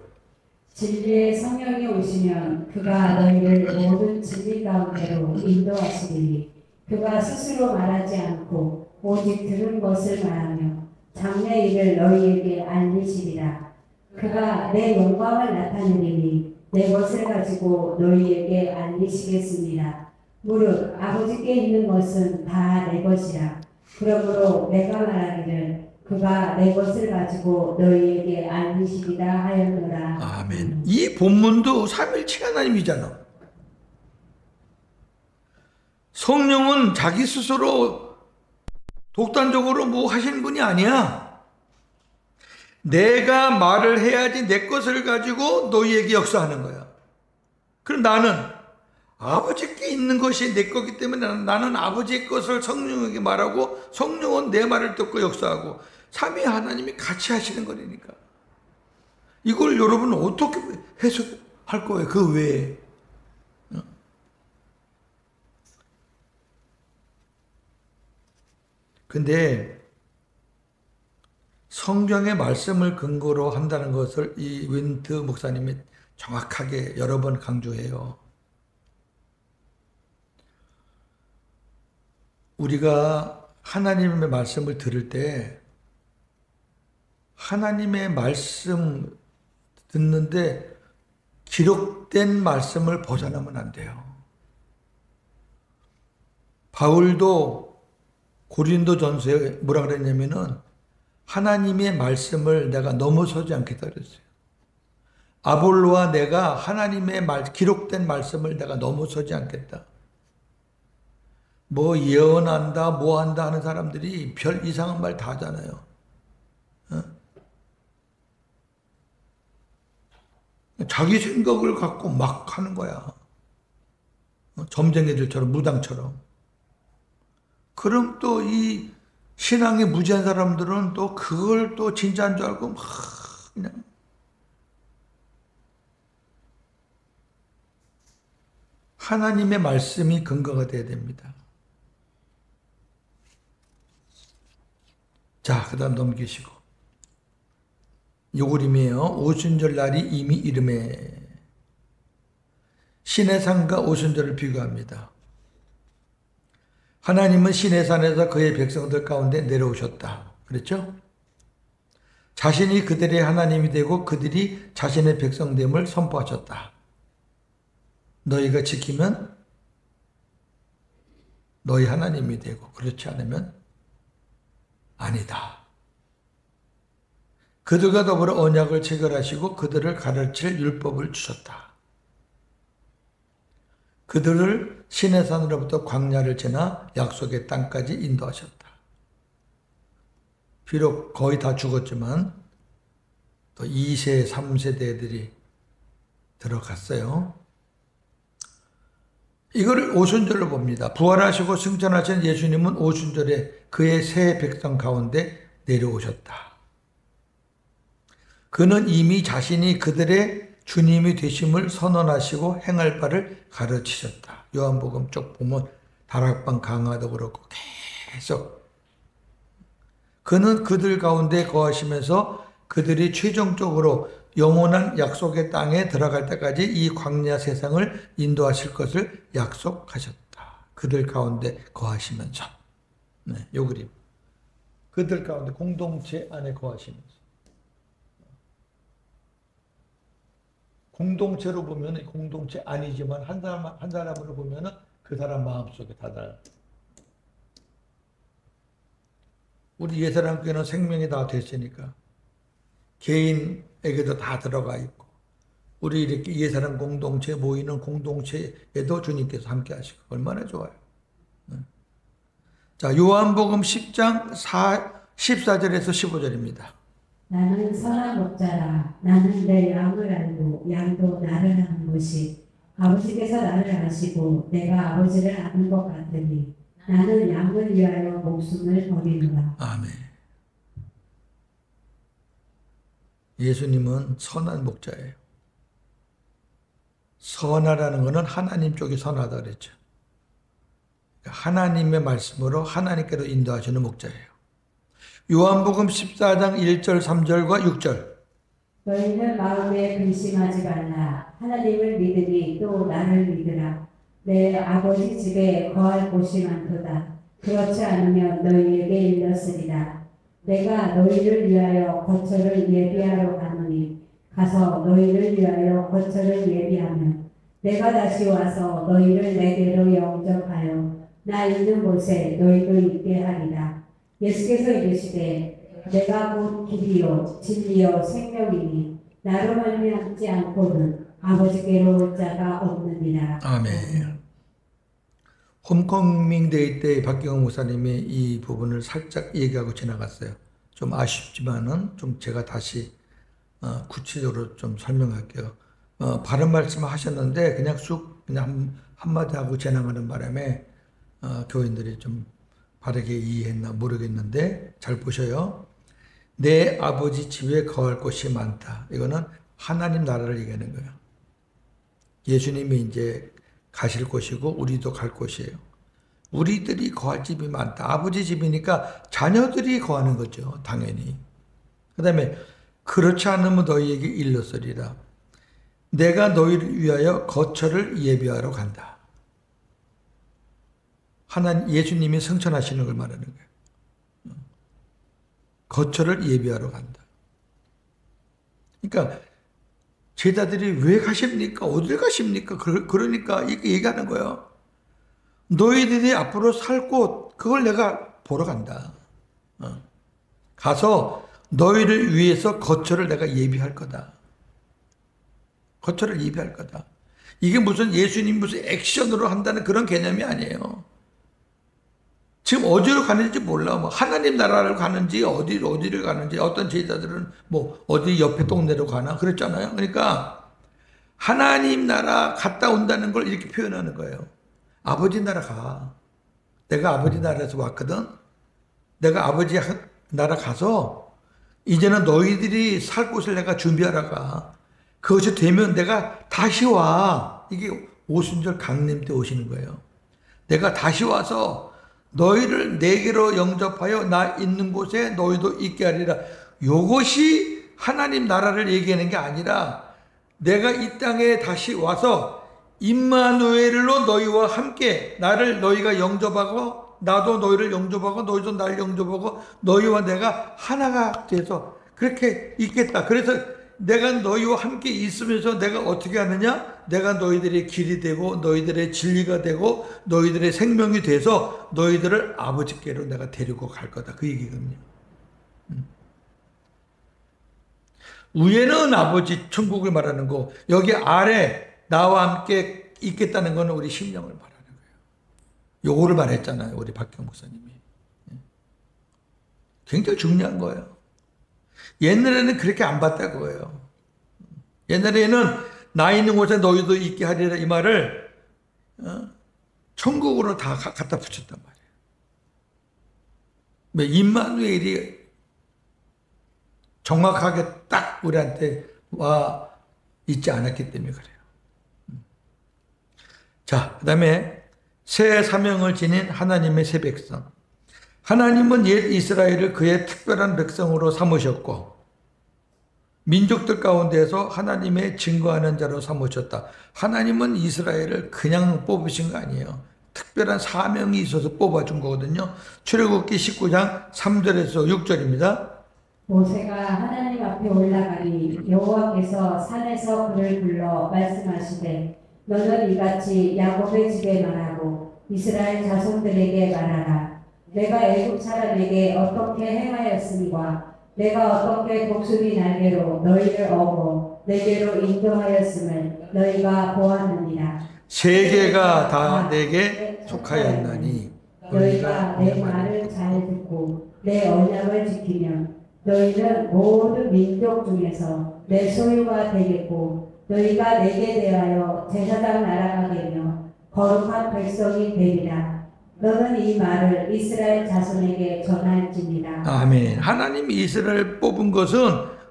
Speaker 2: 진리의 성령이 오시면 그가 너희를 모든 진리 가운데로 인도하시리니 그가 스스로 말하지 않고 오직 들은 것을 말하며 장래 일을 너희에게 알리시리라. 그가 내 영광을 나타내리니 내 것을 가지고 너희에게 알리시겠습니다. 무릇 아버지께 있는 것은 다 내 것이라. 그러므로 내가 말하기를 그가 내 것을 가지고 너희에게 알리시리라 하였노라.
Speaker 1: 아멘. 이 본문도 삼위일체 하나님이잖아. 성령은 자기 스스로 독단적으로 뭐 하시는 분이 아니야. 내가 말을 해야지 내 것을 가지고 너희에게 역사하는 거야. 그럼 나는 아버지께 있는 것이 내 거기 때문에 나는 아버지의 것을 성령에게 말하고 성령은 내 말을 듣고 역사하고 삼위 하나님이 같이 하시는 거니까. 이걸 여러분은 어떻게 해석할 거예요? 그 외에. 근데 성경의 말씀을 근거로 한다는 것을 이 윈트 목사님이 정확하게 여러 번 강조해요. 우리가 하나님의 말씀을 들을 때 하나님의 말씀 듣는데 기록된 말씀을 벗어나면 안 돼요. 바울도 고린도전서에 뭐라 그랬냐면은 하나님의 말씀을 내가 넘어서지 않겠다 그랬어요. 아볼로와 내가 하나님의 기록된 말씀을 내가 넘어서지 않겠다. 뭐 예언한다, 뭐 한다 하는 사람들이 별 이상한 말 다 하잖아요. 자기 생각을 갖고 막 하는 거야. 점쟁이들처럼, 무당처럼. 그럼 또 이 신앙이 무지한 사람들은 또 그걸 또 진짜인 줄 알고 막 그냥 하나님의 말씀이 근거가 돼야 됩니다. 자, 그 다음 넘기시고. 요그림이에요. 오순절 날이 이미 이름에 시내산과 오순절을 비교합니다. 하나님은 시내산에서 그의 백성들 가운데 내려오셨다. 그랬죠? 자신이 그들의 하나님이 되고 그들이 자신의 백성됨을 선포하셨다. 너희가 지키면 너희 하나님이 되고 그렇지 않으면 아니다. 그들과 더불어 언약을 체결하시고 그들을 가르칠 율법을 주셨다. 그들을 시내산으로부터 광야를 지나 약속의 땅까지 인도하셨다. 비록 거의 다 죽었지만 또 2세, 3세대들이 들어갔어요. 이거를 오순절로 봅니다. 부활하시고 승천하신 예수님은 오순절에 그의 새 백성 가운데 내려오셨다. 그는 이미 자신이 그들의 주님이 되심을 선언하시고 행할 바를 가르치셨다. 요한복음 쪽 보면 다락방 강화도 그렇고 계속 그는 그들 가운데 거하시면서 그들이 최종적으로 영원한 약속의 땅에 들어갈 때까지 이 광야 세상을 인도하실 것을 약속하셨다. 그들 가운데 거하시면서. 네, 요 그림. 그들 가운데 공동체 안에 거하시면서. 공동체로 보면 공동체 아니지만 한 사람으로 보면 그 사람 마음속에 다 달라. 우리 예사람교회는 생명이 다 됐으니까 개인에게도 다 들어가 있고 우리 이렇게 예사람 공동체 모이는 공동체에도 주님께서 함께 하시고 얼마나 좋아요. 자, 요한복음 10장 14절에서 15절입니다.
Speaker 2: 나는 선한 목자라. 나는 내 양을 알고 양도 나를 아는 것이 아버지께서 나를 아시고 내가 아버지를 아는 것 같으니 나는 양을 위하여 목숨을 버리노라.
Speaker 1: 아멘. 예수님은 선한 목자예요. 선하라는 것은 하나님 쪽이 선하다 그랬죠. 하나님의 말씀으로 하나님께로 인도하시는 목자예요. 요한복음 14장 1절 3절과 6절.
Speaker 2: 너희는 마음에 근심하지 말라. 하나님을 믿으니 또 나를 믿으라. 내 아버지 집에 거할 곳이 많도다. 그렇지 않으면 너희에게 일렀으리라. 내가 너희를 위하여 거처를 예비하러 가노니 가서 너희를 위하여 거처를 예비하면 내가 다시 와서 너희를 내게로 영접하여 나 있는 곳에 너희도 있게 하리라. 예수께서 이르시되 내가 곧 길이요 진리요 생명이니 나로 말미암지 않고는 아버지께로 올 자가 없느니라.
Speaker 1: 아멘. 홈커밍 데이 때 박경호 목사님이 이 부분을 살짝 얘기하고 지나갔어요. 좀 아쉽지만은 좀 제가 다시 구체적으로 좀 설명할게요. 바른 말씀 하셨는데 그냥 쑥 그냥 한마디 하고 지나가는 바람에 교인들이 좀 바르게 이해했나 모르겠는데 잘 보셔요. 내 아버지 집에 거할 곳이 많다. 이거는 하나님 나라를 얘기하는 거예요. 예수님이 이제 가실 곳이고 우리도 갈 곳이에요. 우리들이 거할 집이 많다. 아버지 집이니까 자녀들이 거하는 거죠. 당연히. 그 다음에 그렇지 않으면 너희에게 일렀으리라. 내가 너희를 위하여 거처를 예비하러 간다. 예수님이 성천하시는 걸 말하는 거예요. 거처를 예비하러 간다. 그러니까 제자들이 왜 가십니까? 어딜 가십니까? 그러니까 이렇게 얘기하는 거예요. 너희들이 앞으로 살 곳, 그걸 내가 보러 간다. 가서 너희를 위해서 거처를 내가 예비할 거다. 거처를 예비할 거다. 이게 무슨 예수님 무슨 액션으로 한다는 그런 개념이 아니에요. 지금 어디로 가는지 몰라. 뭐 하나님 나라를 가는지 어디를 가는지 어떤 제자들은 뭐 어디 옆에 동네로 가나 그랬잖아요. 그러니까 하나님 나라 갔다 온다는 걸 이렇게 표현하는 거예요. 아버지 나라 가. 내가 아버지 나라에서 왔거든. 내가 아버지 나라 가서 이제는 너희들이 살 곳을 내가 준비하러 가. 그것이 되면 내가 다시 와. 이게 오순절 강림 때 오시는 거예요. 내가 다시 와서 너희를 내게로 영접하여 나 있는 곳에 너희도 있게 하리라. 이것이 하나님 나라를 얘기하는 게 아니라 내가 이 땅에 다시 와서 임마누엘로 너희와 함께 나를 너희가 영접하고 나도 너희를 영접하고 너희도 나를 영접하고 너희와 내가 하나가 돼서 그렇게 있겠다. 그래서 내가 너희와 함께 있으면서 내가 어떻게 하느냐? 내가 너희들의 길이 되고 너희들의 진리가 되고 너희들의 생명이 돼서 너희들을 아버지께로 내가 데리고 갈 거다. 그 얘기거든요. 위에는 아버지 천국을 말하는 거, 여기 아래 나와 함께 있겠다는 거는 우리 심령을 말하는 거예요. 요거를 말했잖아요. 우리 박경 목사님이. 굉장히 중요한 거예요. 옛날에는 그렇게 안 봤다고 해요. 옛날에는 나 있는 곳에 너희도 있게 하리라 이 말을 천국으로 다 갖다 붙였단 말이에요. 임마누엘이 정확하게 딱 우리한테 와 있지 않았기 때문에 그래요. 자, 그 다음에 새 사명을 지닌 하나님의 새 백성. 하나님은 옛 이스라엘을 그의 특별한 백성으로 삼으셨고 민족들 가운데서 하나님의 증거하는 자로 삼으셨다. 하나님은 이스라엘을 그냥 뽑으신 거 아니에요. 특별한 사명이 있어서 뽑아준 거거든요. 출애굽기 19장 3절에서 6절입니다.
Speaker 2: 모세가 하나님 앞에 올라가니 여호와께서 산에서 그를 불러 말씀하시되 너는 이같이 야곱의 집에 말하고 이스라엘 자손들에게 말하라. 내가 애굽 사람에게 어떻게 행하였으니와 내가 어떻게 독수리 날개로 너희를 업어 내게로 인도하였음을 너희가 보았느니라.
Speaker 1: 세계가 다 내게 속하였나니
Speaker 2: 너희가 내 말을 잘 듣고 내 언약을 지키면 너희는 모든 민족 중에서 내 소유가 되겠고 너희가 내게 대하여 제사장 나라가 되며 거룩한 백성이 되리라. 너는 이 말을 이스라엘 자손에게 전할지니라.
Speaker 1: 아멘. 하나님이 이스라엘 뽑은 것은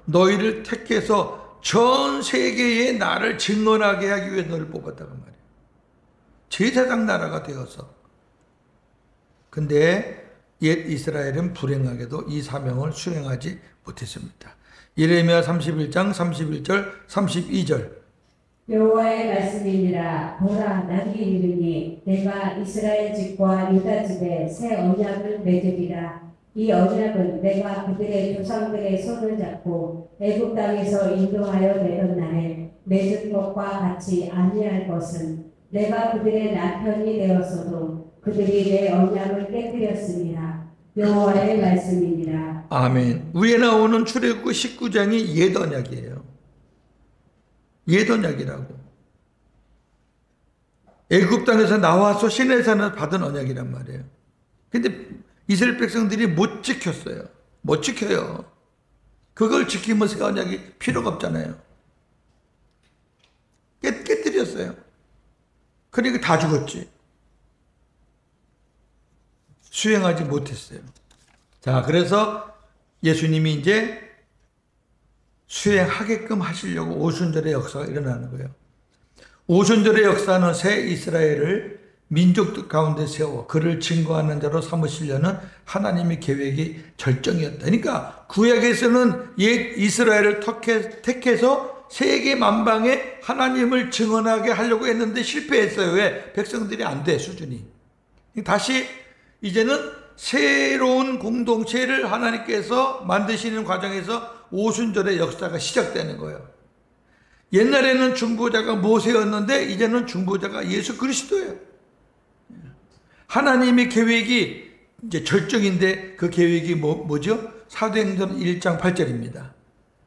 Speaker 1: 너희를 택해서 전 세계에 나를 증언하게 하기 위해 너를 뽑았다고 말이에요. 제사장 나라가 되어서. 근데 옛 이스라엘은 불행하게도 이 사명을 수행하지 못했습니다. 예레미야 31장 31절 32절
Speaker 2: 여호와의 말씀이니라. 보라, 날이 이르니 내가 이스라엘 집과 유다 집에 새 언약을 맺으리라. 이 언약은 내가 그들의 조상들의 손을 잡고 애굽 땅에서 인도하여 내던 날에 맺은 것과 같이 아니할 것은 내가 그들의 남편이 되었어도 그들이 내 언약을 깨뜨렸습니다. 여호와의 말씀이니라.
Speaker 1: 아멘. 위에 나오는 출애굽기 19장이 옛 언약이에요. 옛 언약이라고. 애굽 땅에서 나와서 시내산을 받은 언약이란 말이에요. 근데 이스라엘 백성들이 못 지켰어요. 못 지켜요. 그걸 지키면 새 언약이 필요가 없잖아요. 깨뜨렸어요. 그러니까 다 죽었지. 수행하지 못했어요. 자, 그래서 예수님이 이제 수행하게끔 하시려고 오순절의 역사가 일어나는 거예요. 오순절의 역사는 새 이스라엘을 민족 가운데 세워 그를 증거하는 자로 삼으시려는 하나님의 계획이 절정이었다. 그러니까 구약에서는 옛 이스라엘을 택해서 세계 만방에 하나님을 증언하게 하려고 했는데 실패했어요. 왜? 백성들이 안 돼, 수준이. 다시 이제는 새로운 공동체를 하나님께서 만드시는 과정에서 오순절의 역사가 시작되는 거예요. 옛날에는 중보자가 모세였는데 이제는 중보자가 예수 그리스도예요. 하나님의 계획이 이제 절정인데 그 계획이 뭐죠? 사도행전 1장 8절입니다.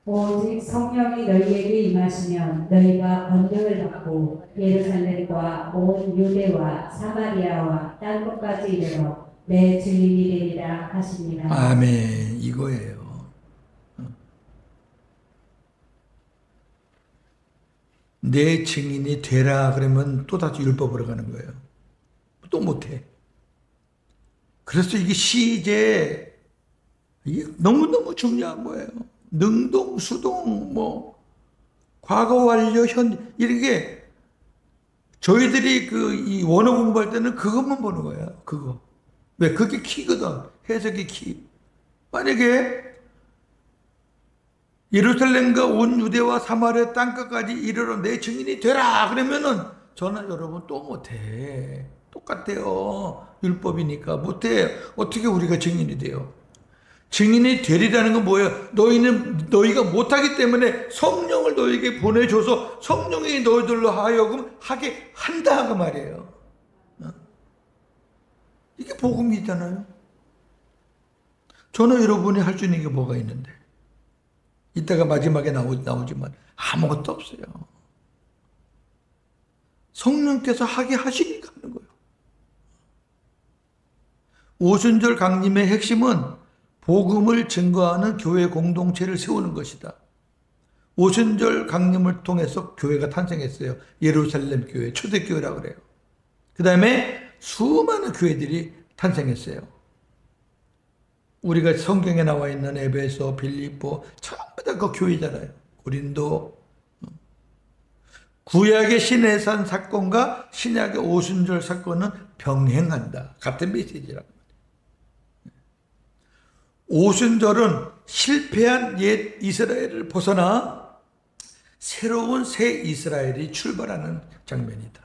Speaker 2: 오직 성령이 너희에게 임하시면 너희가 권능을 받고 예루살렘과 온 유대와 사마리아와 땅 끝까지 이르러 내 증인이 되리라 하시니라.
Speaker 1: 아멘. 이거예요. 내 증인이 되라 그러면 또다시 율법으로 가는 거예요. 또 못해. 그래서 이게 시제 이게 너무너무 중요한 거예요. 능동, 수동, 과거 완료, 현 이런 게 저희들이 이 원어 공부할 때는 그것만 보는 거예요. 그거. 왜? 그게 키거든. 해석이 키. 만약에 예루살렘과 온 유대와 사마리아 땅끝까지 이르러 내 증인이 되라 그러면은 저는 여러분 또 못해. 똑같아요. 율법이니까 못해. 어떻게 우리가 증인이 돼요? 증인이 되리라는 건 뭐예요? 너희가 못하기 때문에 성령을 너희에게 보내줘서 성령이 너희들로 하여금 하게 한다 그 말이에요. 이게 복음이잖아요. 저는 여러분이 할 수 있는 게 뭐가 있는데 이따가 마지막에 나오지만 아무것도 없어요. 성령께서 하게 하시니까 하는 거예요. 오순절 강림의 핵심은 복음을 증거하는 교회 공동체를 세우는 것이다. 오순절 강림을 통해서 교회가 탄생했어요. 예루살렘 교회, 초대교회라고 그래요. 그 다음에 수많은 교회들이 탄생했어요. 우리가 성경에 나와 있는 에베소, 빌립보 전부 다 그 교회잖아요. 고린도. 구약의 시내산 사건과 신약의 오순절 사건은 병행한다. 같은 메시지라고. 오순절은 실패한 옛 이스라엘을 벗어나 새로운 새 이스라엘이 출발하는 장면이다.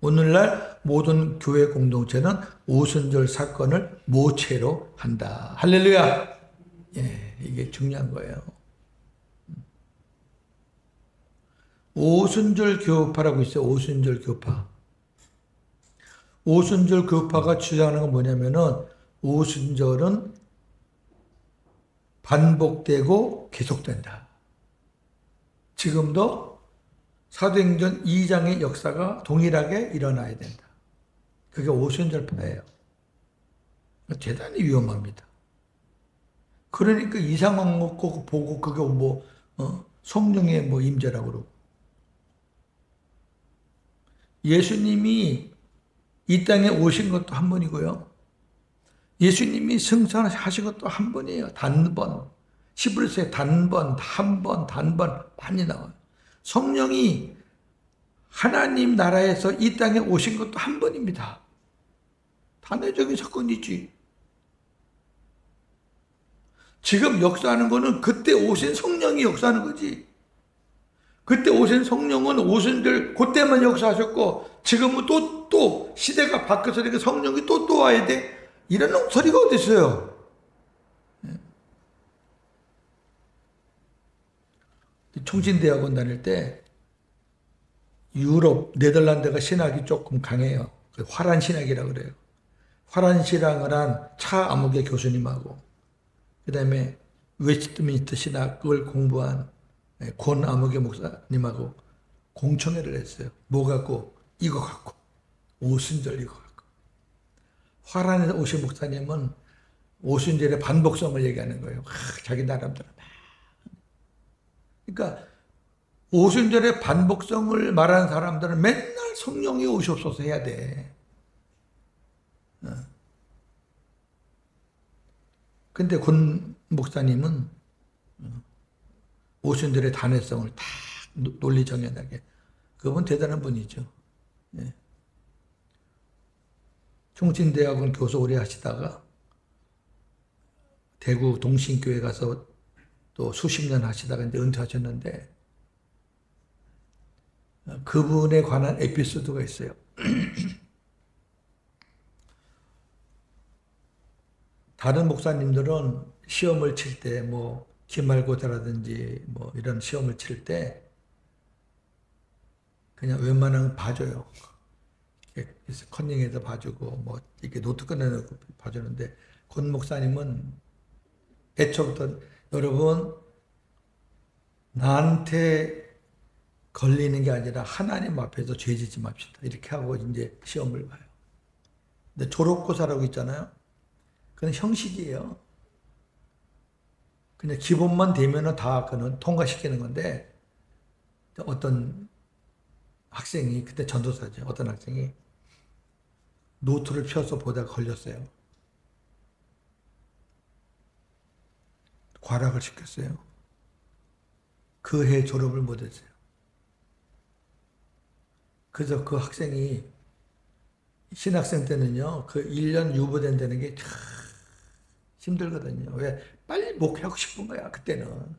Speaker 1: 오늘날 모든 교회 공동체는 오순절 사건을 모체로 한다. 할렐루야! 예, 이게 중요한 거예요. 오순절 교파라고 있어요. 오순절 교파. 오순절 교파가 주장하는 건 뭐냐면은 오순절은 반복되고 계속된다. 지금도 사도행전 2장의 역사가 동일하게 일어나야 된다. 그게 오순절파예요. 대단히 위험합니다. 그러니까 이상한 거 보고 그게 성령의 임재라고 그러고. 예수님이 이 땅에 오신 것도 한 번이고요. 예수님이 승천하신 것도 한 번이에요. 단번. 히브리서에 단번, 한번, 단번 많이 나와요. 성령이 하나님 나라에서 이 땅에 오신 것도 한 번입니다. 단회적인 사건이지. 지금 역사하는 거는 그때 오신 성령이 역사하는 거지. 그때 오신 성령은 오순절 그때만 역사하셨고 지금은 또 시대가 바뀌어서 성령이 또 와야 돼. 이런 소리가 어디 있어요? 총신대학원 다닐 때 유럽 네덜란드가 신학이 조금 강해요. 화란 신학이라고 그래요. 화란 신학을 한 차 아무개 교수님하고 그 다음에 웨스트민스터 신학을 공부한 권 아무개 목사님하고 공청회를 했어요. 뭐 갖고? 이거 갖고. 오순절 이거 갖고. 화란에서 오신 목사님은 오순절의 반복성을 얘기하는 거예요. 자기 나름대로. 그러니까 오순절의 반복성을 말하는 사람들은 맨날 성령이 오시옵소서 해야 돼. 근데 권 목사님은 오순절의 단회성을 다 논리정연하게. 그분 대단한 분이죠. 예. 총신대학원 교수 오래 하시다가 대구 동신교회 가서 또 수십 년 하시다가 이제 은퇴하셨는데 그분에 관한 에피소드가 있어요. 다른 목사님들은 시험을 칠 때 기말고사라든지 이런 시험을 칠 때 그냥 웬만하면 봐줘요. 컨닝해서 봐주고 이렇게 노트 꺼내놓고 봐주는데 권 목사님은 애초부터 여러분 나한테 걸리는 게 아니라 하나님 앞에서 죄 짓지 맙시다. 이렇게 하고 이제 시험을 봐요. 근데 졸업고사라고 있잖아요. 그건 형식이에요. 그냥 기본만 되면은 다 그는 통과시키는 건데 어떤 학생이 그때 전도사죠. 어떤 학생이 노트를 펴서 보다가 걸렸어요. 과락을 시켰어요. 그 해 졸업을 못했어요. 그래서 그 학생이 신학생 때는요, 그 1년 유보된다는 게 참 힘들거든요. 왜? 빨리 목회하고 싶은 거야, 그때는.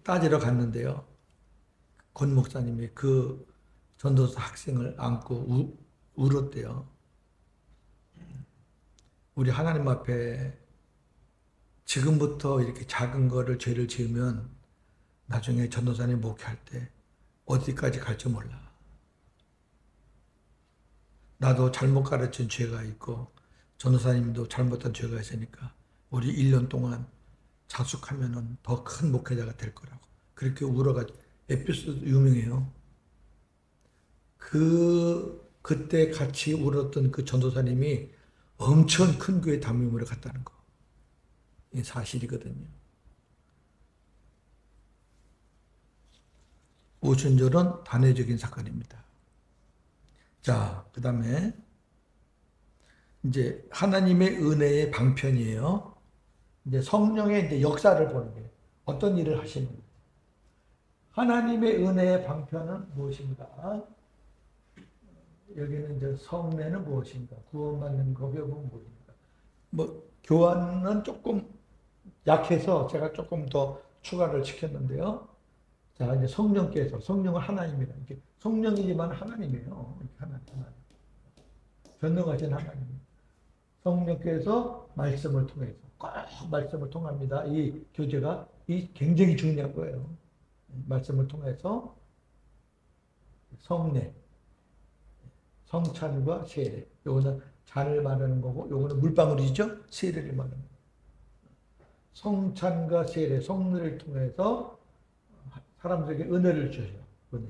Speaker 1: 따지러 갔는데요. 권 목사님이 그 전도사 학생을 안고 울었대요. 우리 하나님 앞에 지금부터 이렇게 작은 거를 죄를 지으면 나중에 전도사님 목회할 때 어디까지 갈지 몰라. 나도 잘못 가르친 죄가 있고 전도사님도 잘못한 죄가 있으니까 우리 1년 동안 자숙하면은 더 큰 목회자가 될 거라고. 그렇게 울어가지고 에피소드 유명해요. 그때 같이 울었던 그 전도사님이 엄청 큰 교회 담임으로 갔다는 거. 이게 사실이거든요. 오순절은 단회적인 사건입니다. 자, 그 다음에 이제 하나님의 은혜의 방편이에요. 이제 성령의 이제 역사를 보는 거예요. 어떤 일을 하시는가. 하나님의 은혜의 방편은 무엇인가? 여기는 이제 성례는 무엇인가? 구원받는 고백은 무엇인가? 교환은 조금 약해서 제가 조금 더 추가를 시켰는데요. 자, 이제 성령께서, 성령은 하나님이다. 이렇게 성령이지만 하나님이에요. 이렇게 하나님. 전능하신 하나님. 성령께서 말씀을 통해서, 꼭 말씀을 통합니다. 이 교제가 굉장히 중요한 거예요. 말씀을 통해서 성례, 성찬과 세례. 요거는 잔을 말하는 거고, 요거는 물방울이죠? 세례를 말하는 거예요. 성찬과 세례, 성례를 통해서 사람들에게 은혜를 주셔요. 은혜.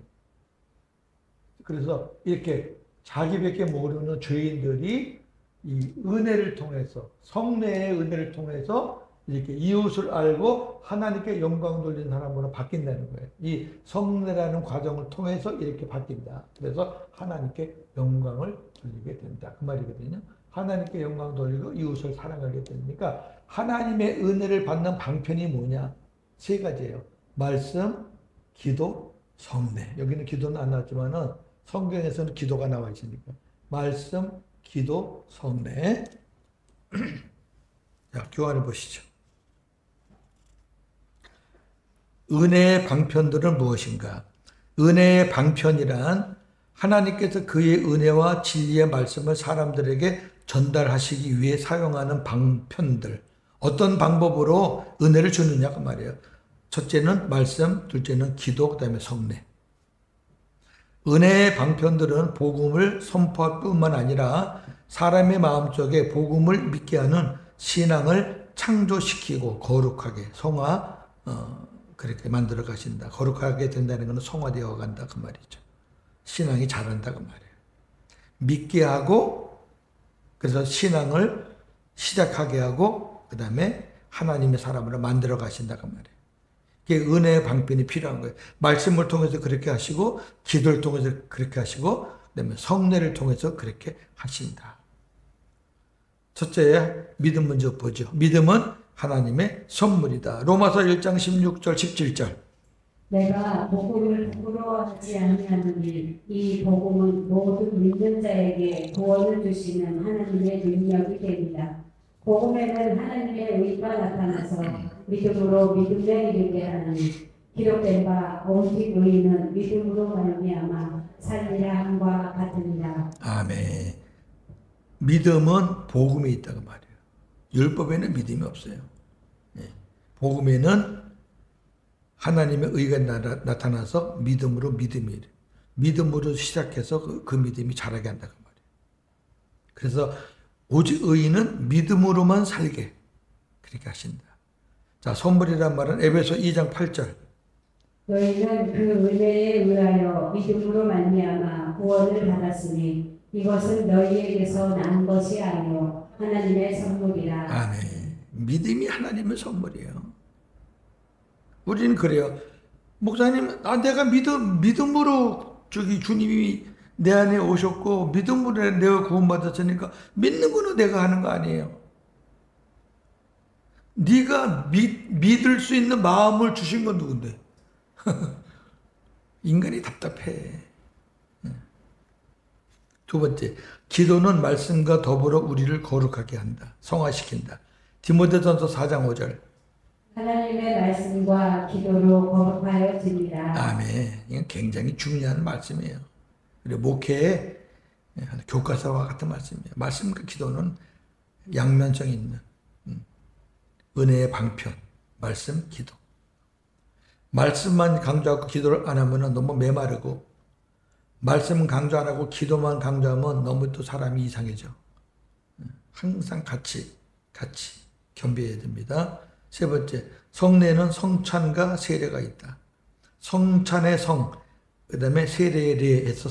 Speaker 1: 그래서 이렇게 자기밖에 모르는 죄인들이 이 은혜를 통해서, 성례의 은혜를 통해서 이렇게 이웃을 알고 하나님께 영광 돌리는 사람으로 바뀐다는 거예요. 이 성례라는 과정을 통해서 이렇게 바뀐다. 그래서 하나님께 영광을 돌리게 된다. 그 말이거든요. 하나님께 영광 돌리고 이웃을 사랑하게 되니까 하나님의 은혜를 받는 방편이 뭐냐? 세 가지예요. 말씀, 기도, 성례. 여기는 기도는 안 나왔지만은 성경에서는 기도가 나와 있으니까. 말씀, 기도, 성례. 자, 교환해 보시죠. 은혜의 방편들은 무엇인가? 은혜의 방편이란 하나님께서 그의 은혜와 진리의 말씀을 사람들에게 전달하시기 위해 사용하는 방편들. 어떤 방법으로 은혜를 주느냐 그 말이에요. 첫째는 말씀, 둘째는 기도, 그 다음에 성례. 은혜의 방편들은 복음을 선포할 뿐만 아니라 사람의 마음속에 복음을 믿게 하는 신앙을 창조시키고 거룩하게 그렇게 만들어 가신다. 거룩하게 된다는 것은 성화되어 간다 그 말이죠. 신앙이 자란다 그 말이에요. 믿게 하고 그래서 신앙을 시작하게 하고 그 다음에 하나님의 사람으로 만들어 가신다 그 말이에요. 이게 은혜의 방편이 필요한 거예요. 말씀을 통해서 그렇게 하시고 기도를 통해서 그렇게 하시고 그다음에 성례를 통해서 그렇게 하신다. 첫째 믿음 먼저 보죠. 믿음은 하나님의 선물이다. 로마서 1장 16절 17절.
Speaker 2: 내가 복음을 부끄러워하지 아니하노니 이 복음은 모든 믿는 자에게 구원을 주시는 하나님의 능력이 됩니다. 복음에는 하나님의 의가 나타나서 믿음으로 믿음에 이르게 하나니 기록된 바 오직 의인은 믿음으로 말미암아 살리라 함과 같으니라. 아멘.
Speaker 1: 믿음은 복음에 있다고 말이에요. 율법에는 믿음이 없어요. 복음에는 하나님의 의가 나타나서 믿음으로 믿음으로 시작해서 그 믿음이 자라게 한다고 말이에요. 그래서 오직 의인은 믿음으로만 살게 그렇게 하신다. 자, 선물이란 말은 에베소 2장 8절.
Speaker 2: 너희는 그 은혜에 의하여 믿음으로 말미암아 구원을 받았으니 이것은 너희에게서 난 것이 아니요 하나님의 선물이라.
Speaker 1: 아멘. 믿음이 하나님의 선물이에요. 우리는 그래요. 목사님, 내가 믿음으로 주님이 내 안에 오셨고 믿음으로 내가 구원받았으니까 믿는 거는 내가 하는 거 아니에요. 네가 믿을 수 있는 마음을 주신 건 누군데? 인간이 답답해. 두 번째, 기도는 말씀과 더불어 우리를 거룩하게 한다. 성화시킨다. 디모데전서 4장 5절.
Speaker 2: 하나님의 말씀과 기도로 거룩하여집니다.
Speaker 1: 아멘. 이건 굉장히 중요한 말씀이에요. 그리고 목회의 교과서와 같은 말씀이에요. 말씀과 기도는 양면성 있는 은혜의 방편. 말씀, 기도. 말씀만 강조하고 기도를 안 하면 너무 메마르고 말씀 강조 안 하고 기도만 강조하면 너무 또 사람이 이상해져. 항상 같이 겸비해야 됩니다. 세 번째, 성례는 성찬과 세례가 있다. 성찬의 성, 그 다음에 세례에 대해서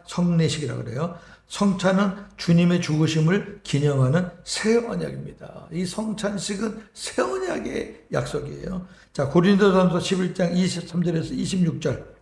Speaker 1: 성례식이라고 그래요. 성찬은 주님의 죽으심을 기념하는 새 언약입니다. 이 성찬식은 새 언약의 약속이에요. 자, 고린도전서 11장 23절에서 26절.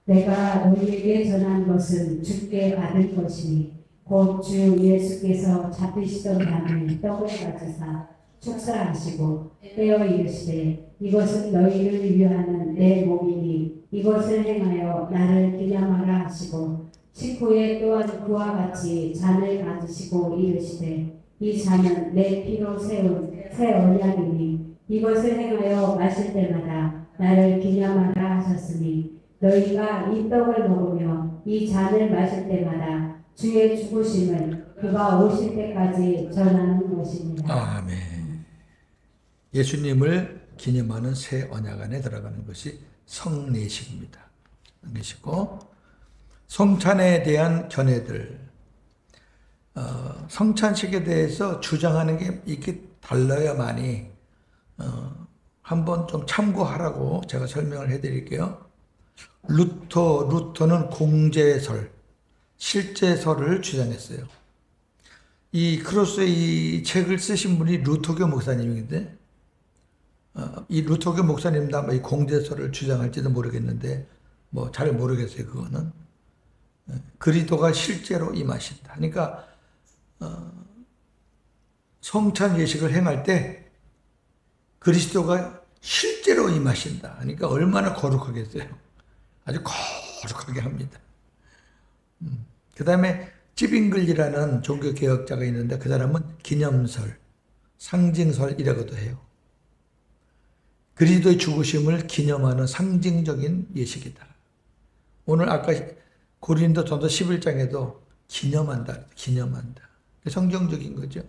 Speaker 2: 내가 너희에게 전한 것은 주께 받은 것이니 곧 주 예수께서 잡히시던 밤에 떡을 가지사 축사하시고 떼어 이르시되 이것은 너희를 위하는 내 몸이니 이것을 행하여 나를 기념하라 하시고 식후에 또한 그와 같이 잔을 가지시고 이르시되 이 잔은 내 피로 세운 새 언약이니 이것을 행하여 마실 때마다 나를 기념하라 하셨으니 너희가 이 떡을 먹으며 이 잔을 마실 때마다 주의 죽으심을 그가 오실 때까지 전하는 것입니다.
Speaker 1: 아멘. 예수님을 기념하는 새 언약 안에 들어가는 것이 성례식입니다. 성례식이고 성찬에 대한 견해들, 성찬식에 대해서 주장하는 게 이렇게 달라야만이 한번 좀 참고하라고 제가 설명을 해드릴게요. 루터는 공제설, 실제설을 주장했어요. 이 크로스의 이 책을 쓰신 분이 루터교 목사님인데, 이 루터교 목사님도 아마 이 공제설을 주장할지도 모르겠는데, 뭐 잘 모르겠어요, 그거는. 그리스도가 실제로 임하신다. 그러니까 성찬 예식을 행할 때 그리스도가 실제로 임하신다. 그러니까 얼마나 거룩하겠어요. 아주 거룩하게 합니다. 그 다음에 찌빙글이라는 종교개혁자가 있는데 그 사람은 기념설, 상징설이라고도 해요. 그리스도의 죽으심을 기념하는 상징적인 예식이다. 오늘 아까 고린도전서 11장에도 기념한다. 성경적인 거죠.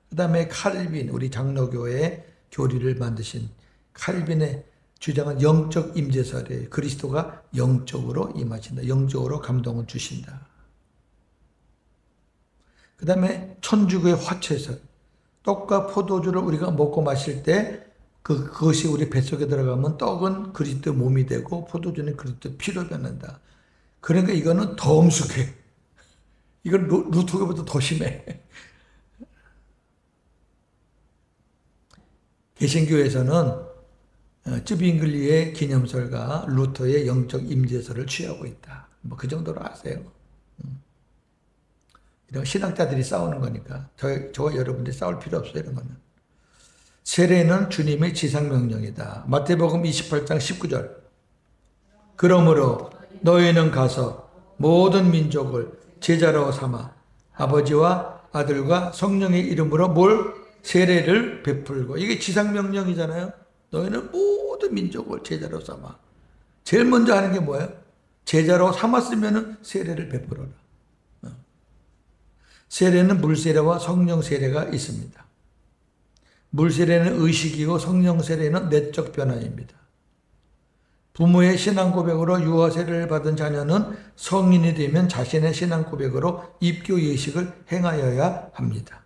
Speaker 1: 그 다음에 칼빈, 우리 장로교의 교리를 만드신 칼빈의 주장은 영적 임재설이에요. 그리스도가 영적으로 임하신다. 영적으로 감동을 주신다. 그 다음에 천주교의 화채설. 떡과 포도주를 우리가 먹고 마실 때 그것이 우리 뱃속에 들어가면 떡은 그리스도 몸이 되고 포도주는 그리스도 피로 변한다. 그러니까 이거는 더 엄숙해. 이건 루터교보다 더 심해. 개신교에서는 쯔빙글리의 기념설과 루터의 영적 임재설을 취하고 있다. 뭐 그 정도로 아세요. 이런 신학자들이 싸우는 거니까 저와 여러분들이 싸울 필요 없어요. 이런 거는. 세례는 주님의 지상명령이다. 마태복음 28장 19절. 그러므로 너희는 가서 모든 민족을 제자로 삼아 아버지와 아들과 성령의 이름으로 세례를 베풀고. 이게 지상명령이잖아요. 너희는 모든 민족을 제자로 삼아. 제일 먼저 하는 게 뭐예요? 제자로 삼았으면 세례를 베풀어라. 세례는 물세례와 성령세례가 있습니다. 물세례는 의식이고 성령세례는 내적 변화입니다. 부모의 신앙 고백으로 유아 세례를 받은 자녀는 성인이 되면 자신의 신앙 고백으로 입교 예식을 행하여야 합니다.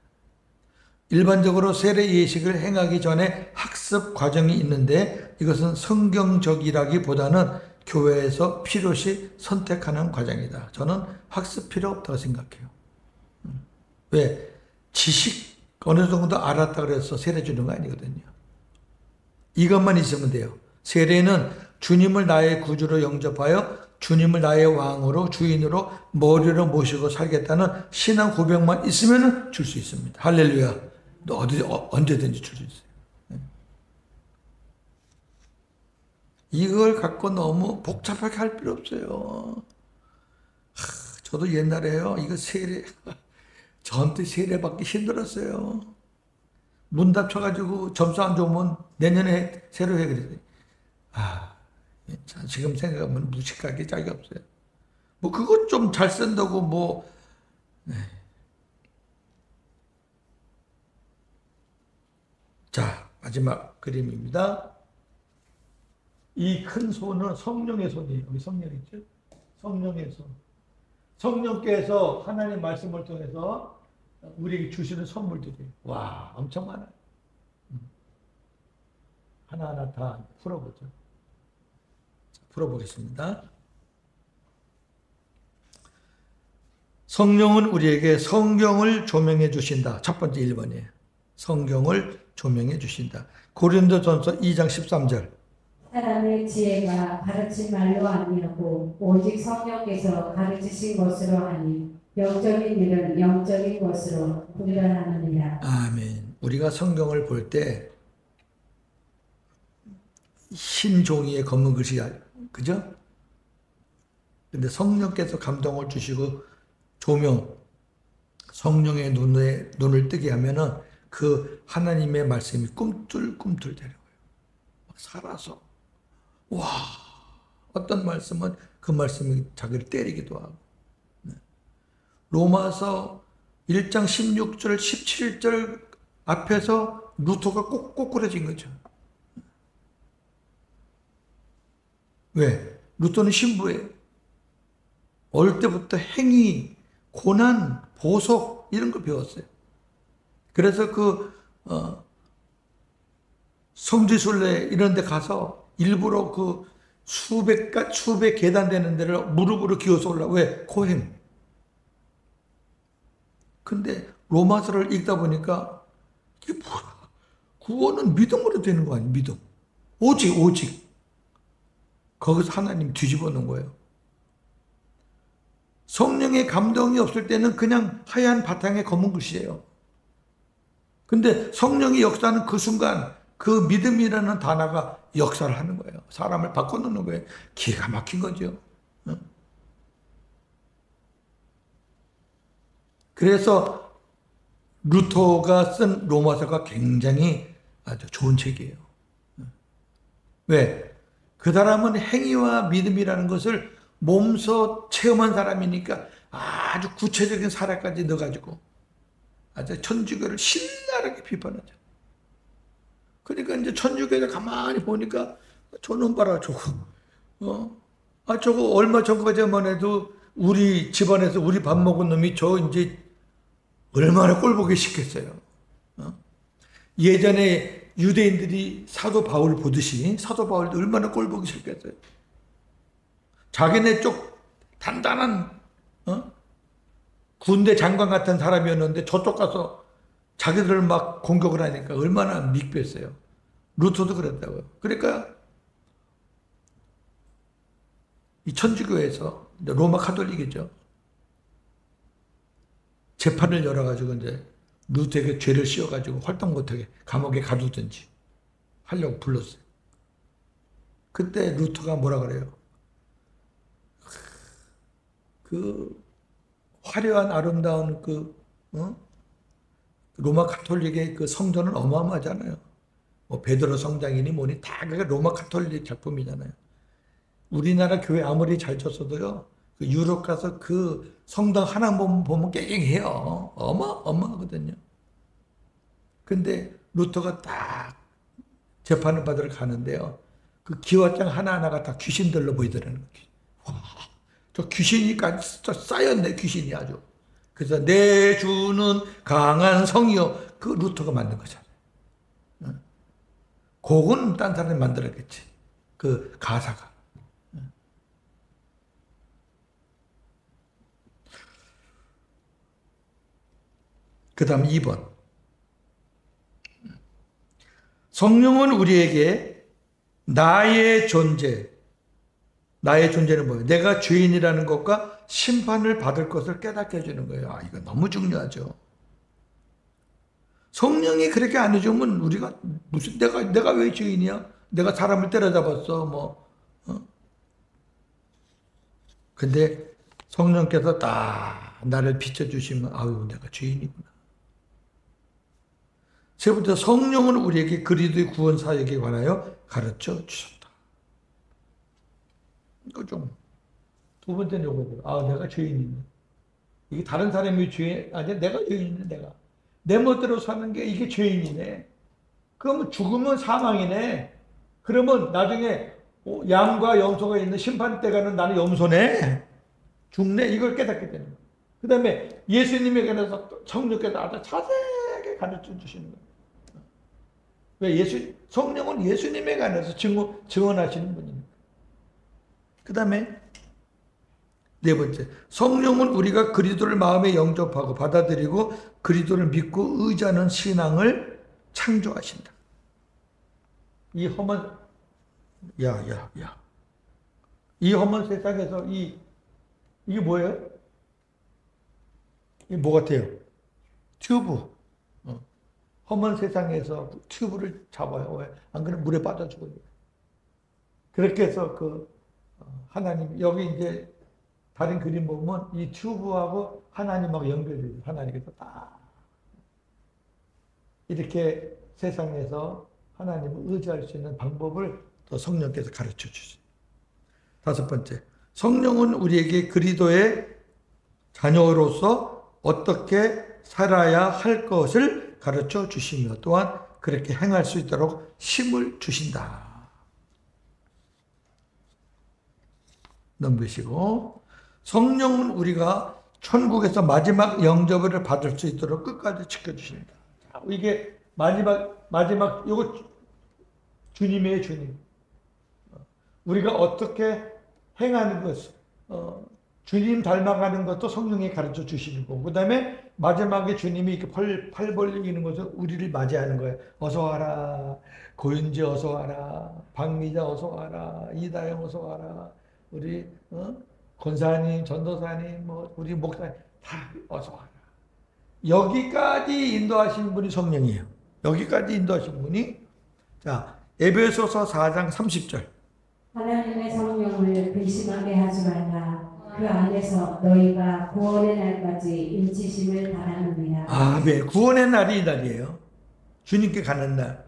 Speaker 1: 일반적으로 세례 예식을 행하기 전에 학습 과정이 있는데 이것은 성경적이라기보다는 교회에서 필요시 선택하는 과정이다. 저는 학습 필요 없다고 생각해요. 왜? 지식 어느 정도 알았다 그래서 세례 주는 거 아니거든요. 이것만 있으면 돼요. 세례는 주님을 나의 구주로 영접하여 주님을 나의 왕으로 주인으로 머리로 모시고 살겠다는 신앙 고백만 있으면 줄 수 있습니다. 할렐루야. 너 언제든지 줄 수 있어요. 이걸 갖고 너무 복잡하게 할 필요 없어요. 저도 옛날에요. 이거 저한테 세례 받기 힘들었어요. 문답 쳐가지고 점수 안 좋으면 내년에 새로 해 그랬어요. 지금 생각하면 무식하게 짝이 없어요. 뭐 그것 좀 잘 쓴다고 뭐. 네. 자, 마지막 그림입니다. 이 큰 손은 성령의 손이에요. 여기 성령 있죠? 성령의 손. 성령께서 하나님의 말씀을 통해서 우리에게 주시는 선물들이 와 엄청 많아요. 하나하나 다 풀어보죠. 풀어보겠습니다. 성령은 우리에게 성경을 조명해 주신다. 첫 번째 1번이에요. 성경을 조명해 주신다. 고린도전서 2장 13절.
Speaker 2: 사람의 지혜가 가르친 말로 아니하고 오직 성령께서 가르치신 것으로 하니 영적인 일은 영적인 것으로 분별하느니라.
Speaker 1: 아멘. 우리가 성경을 볼 때 흰 종이에 검은 글씨야. 그죠? 근데 성령께서 감동을 주시고 조명, 성령의 눈을 뜨게 하면은 그 하나님의 말씀이 꿈틀꿈틀 내려와요. 막 살아서. 와, 어떤 말씀은 그 말씀이 자기를 때리기도 하고. 로마서 1장 16절, 17절 앞에서 루터가 꼭 꼬꾸라진 거죠. 왜? 루터는 신부예요. 어릴 때부터 행위, 고난, 보석 이런 거 배웠어요. 그래서 성지순례 이런 데 가서 일부러 그 수백 계단 되는 데를 무릎으로 기어서 올라. 왜? 고행. 근데 로마서를 읽다 보니까 이게 뭐야? 구원은 믿음으로 되는 거 아니에요? 믿음. 오직. 거기서 하나님 뒤집어 놓은 거예요. 성령의 감동이 없을 때는 그냥 하얀 바탕에 검은 글씨예요. 근데 성령의 역사는 그 순간 그 믿음이라는 단어가 역사를 하는 거예요. 사람을 바꿔놓는 거예요. 기가 막힌 거죠. 그래서 루터가 쓴 로마서가 굉장히 아주 좋은 책이에요. 왜? 그 사람은 행위와 믿음이라는 것을 몸소 체험한 사람이니까 아주 구체적인 사례까지 넣어가지고 아주 천주교를 신랄하게 비판하죠. 그러니까 이제 천주교가 가만히 보니까 저놈 봐라 저거. 저거 얼마 전까지만 해도 우리 집안에서 우리 밥 먹은 놈이 저 이제 얼마나 꼴보기 싫겠어요. 예전에 유대인들이 사도 바울 보듯이 사도 바울도 얼마나 꼴보기 싫겠어요. 자기네 쪽 단단한 군대 장관 같은 사람이었는데 저쪽 가서 자기들을 막 공격을 하니까 얼마나 밉겠어요. 루터도 그랬다고요. 그러니까 이 천주교에서 로마 카톨릭이죠. 재판을 열어가지고 이제 루터에게 죄를 씌워가지고 활동 못하게 감옥에 가두든지 하려고 불렀어요. 그때 루터가 뭐라 그래요? 그 화려한 아름다운 로마 카톨릭의 그 성전은 어마어마하잖아요. 뭐 베드로 성당이니 뭐니 다 그게 로마 카톨릭 작품이잖아요. 우리나라 교회 아무리 잘 쳤어도요. 그 유럽 가서 그 성당 하나 보면 깽깽해요. 어마어마하거든요. 근데 루터가 딱 재판을 받으러 가는데요. 그 기와장 하나하나가 다 귀신들로 보이더라는 거예요. 와, 저 귀신이까지 쌓였네, 귀신이 아주. 그래서 내 주는 강한 성이요. 그 루터가 만든 거잖아요. 곡은 딴 사람이 만들었겠지. 그 가사가. 그 다음 2번. 성령은 우리에게 나의 존재는 뭐예요? 내가 죄인이라는 것과 심판을 받을 것을 깨닫게 해주는 거예요. 이거 너무 중요하죠. 성령이 그렇게 안 해주면 우리가 무슨 내가 왜 죄인이야? 내가 사람을 때려잡았어. 근데 성령께서 딱 나를 비춰주시면 아유 내가 죄인이구나. 세 번째, 성령은 우리에게 그리스도의 구원 사역에 관하여 가르쳐 주셨다. 이거 좀. 두 번째는 요거죠. 내가 죄인이네. 이게 다른 사람이 죄인 아니야? 내가 죄인이네. 내가 내 멋대로 사는 게 이게 죄인이네. 그러면 죽으면 사망이네. 그러면 나중에 양과 염소가 있는 심판 때 가는 나는 염소네. 죽네. 이걸 깨닫게 되는 거예요. 그 다음에 예수님에 관해서 성령께서 아주 자세하게 가르쳐 주시는 거예요. 왜 성령은 예수님에 관해서 증언하시는 분입니다. 그 다음에 네 번째, 성령은 우리가 그리스도를 마음에 영접하고 받아들이고 그리스도를 믿고 의지하는 신앙을 창조하신다. 이 험한 이 험한 세상에서 이게 뭐예요? 이게 뭐 같아요? 튜브. 험한 세상에서 튜브를 잡아요. 왜? 안 그러면 물에 빠져 죽어요. 그렇게 해서 하나님, 여기 이제 다른 그림 보면 이 튜브하고 하나님하고 연결돼요. 하나님께서 딱. 이렇게 세상에서 하나님을 의지할 수 있는 방법을 또 성령께서 가르쳐 주세요. 다섯 번째, 성령은 우리에게 그리스도의 자녀로서 어떻게 살아야 할 것을 가르쳐 주시며 또한 그렇게 행할 수 있도록 힘을 주신다. 넘기시고, 성령은 우리가 천국에서 마지막 영접을 받을 수 있도록 끝까지 지켜주십니다. 이게 마지막 이거 주님의 주님. 우리가 어떻게 행하는 것, 주님 닮아가는 것도 성령이 가르쳐 주시는 거고, 그 다음에 마지막에 주님이 이렇게 팔 벌리는 것은 우리를 맞이하는 거예요. 어서 와라. 고윤재 어서 와라. 박미자 어서 와라. 이다영 어서 와라. 우리 권사님, 전도사님, 우리 목사님 다 어서 와라. 여기까지 인도하신 분이 성령이에요. 여기까지 인도하신 분이, 자, 에베소서 4장 30절.
Speaker 2: 하나님의 성령을 근심하게 하지 말라. 그 안에서 너희가 구원의 날까지 인치심을 바라느니라.
Speaker 1: 아멘. 구원의 날이 이 날이에요. 주님께 가는 날.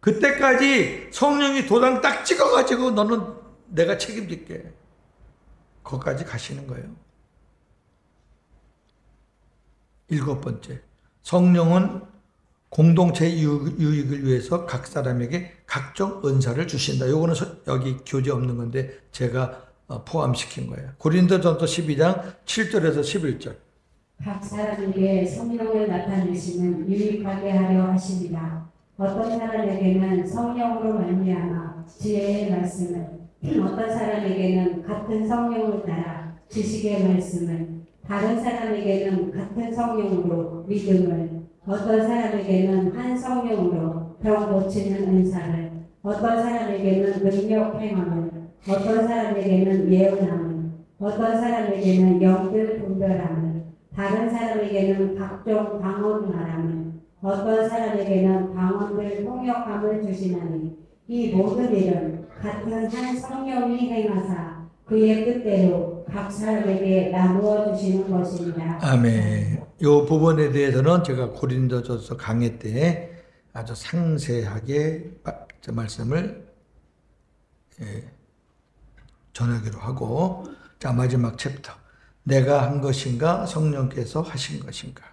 Speaker 1: 그때까지 성령이 도장 딱 찍어가지고 너는 내가 책임질게. 거기까지 가시는 거예요. 7번째. 성령은 공동체 유익을 위해서 각 사람에게 각종 은사를 주신다. 요거는 여기 교재 없는 건데 제가 포함시킨 거예요. 고린도전서 12장 7절에서 11절.
Speaker 2: 각 사람에게 성령을 나타내시는 유익하게 하려 하십니다. 어떤 사람에게는 성령으로 말미암아 지혜의 말씀을, 어떤 사람에게는 같은 성령을 따라 지식의 말씀을, 다른 사람에게는 같은 성령으로 믿음을, 어떤 사람에게는 한 성령으로 병 고치는 은사를, 어떤 사람에게는 능력 행함을, 어떤 사람에게는 예언함을, 어떤 사람에게는 영들 분별함을, 다른 사람에게는 각종 방언 말함을, 어떤 사람에게는 방언들 통역함을 주시나니 이 모든 일은 같은 한 성령이 행하사 그의 뜻대로 각 사람에게 나누어 주시는 것입니다.
Speaker 1: 아멘. 이 부분에 대해서는 제가 고린도전서 강의 때 아주 상세하게 말씀을 전하기로 하고, 자, 마지막 챕터. 내가 한 것인가 성령께서 하신 것인가.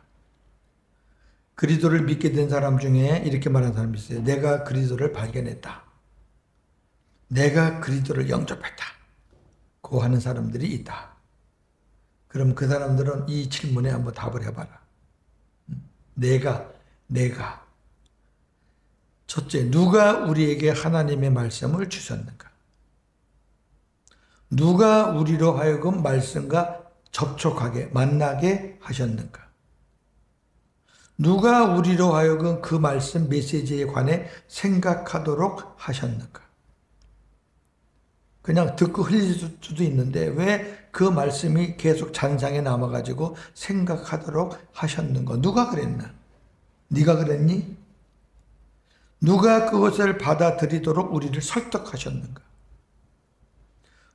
Speaker 1: 그리스도를 믿게 된 사람 중에 이렇게 말하는 사람이 있어요. 내가 그리스도를 발견했다. 내가 그리스도를 영접했다. 고 하는 사람들이 있다. 그럼 그 사람들은 이 질문에 한번 답을 해봐라. 내가. 첫째, 누가 우리에게 하나님의 말씀을 주셨는가? 누가 우리로 하여금 말씀과 접촉하게, 만나게 하셨는가? 누가 우리로 하여금 그 말씀 메시지에 관해 생각하도록 하셨는가? 그냥 듣고 흘릴 수도 있는데 왜 그 말씀이 계속 잔상에 남아가지고 생각하도록 하셨는가? 누가 그랬나? 네가 그랬니? 누가 그것을 받아들이도록 우리를 설득하셨는가?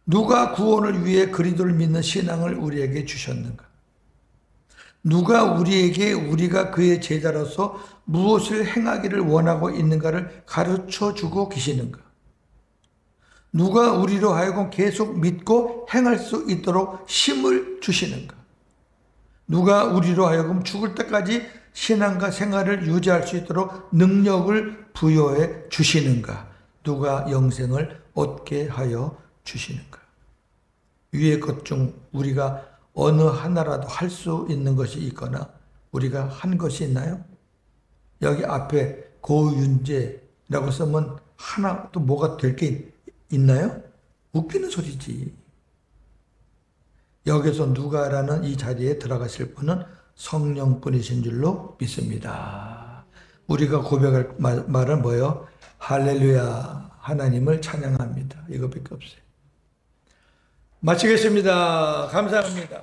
Speaker 1: 누가 구원을 위해 그리스도를 믿는 신앙을 우리에게 주셨는가? 누가 우리에게 우리가 그의 제자로서 무엇을 행하기를 원하고 있는가를 가르쳐 주고 계시는가? 누가 우리로 하여금 계속 믿고 행할 수 있도록 힘을 주시는가? 누가 우리로 하여금 죽을 때까지 신앙과 생활을 유지할 수 있도록 능력을 부여해 주시는가? 누가 영생을 얻게 하여 주시는가? 위의 것 중 우리가 어느 하나라도 할 수 있는 것이 있거나 우리가 한 것이 있나요? 여기 앞에 고윤재라고 쓰면 하나 또 뭐가 될 게 있나요? 웃기는 소리지. 여기서 누가라는 이 자리에 들어가실 분은 성령뿐이신 줄로 믿습니다. 우리가 고백할 말은 뭐예요? 할렐루야, 하나님을 찬양합니다. 이거밖에 없어요. 마치겠습니다. 감사합니다.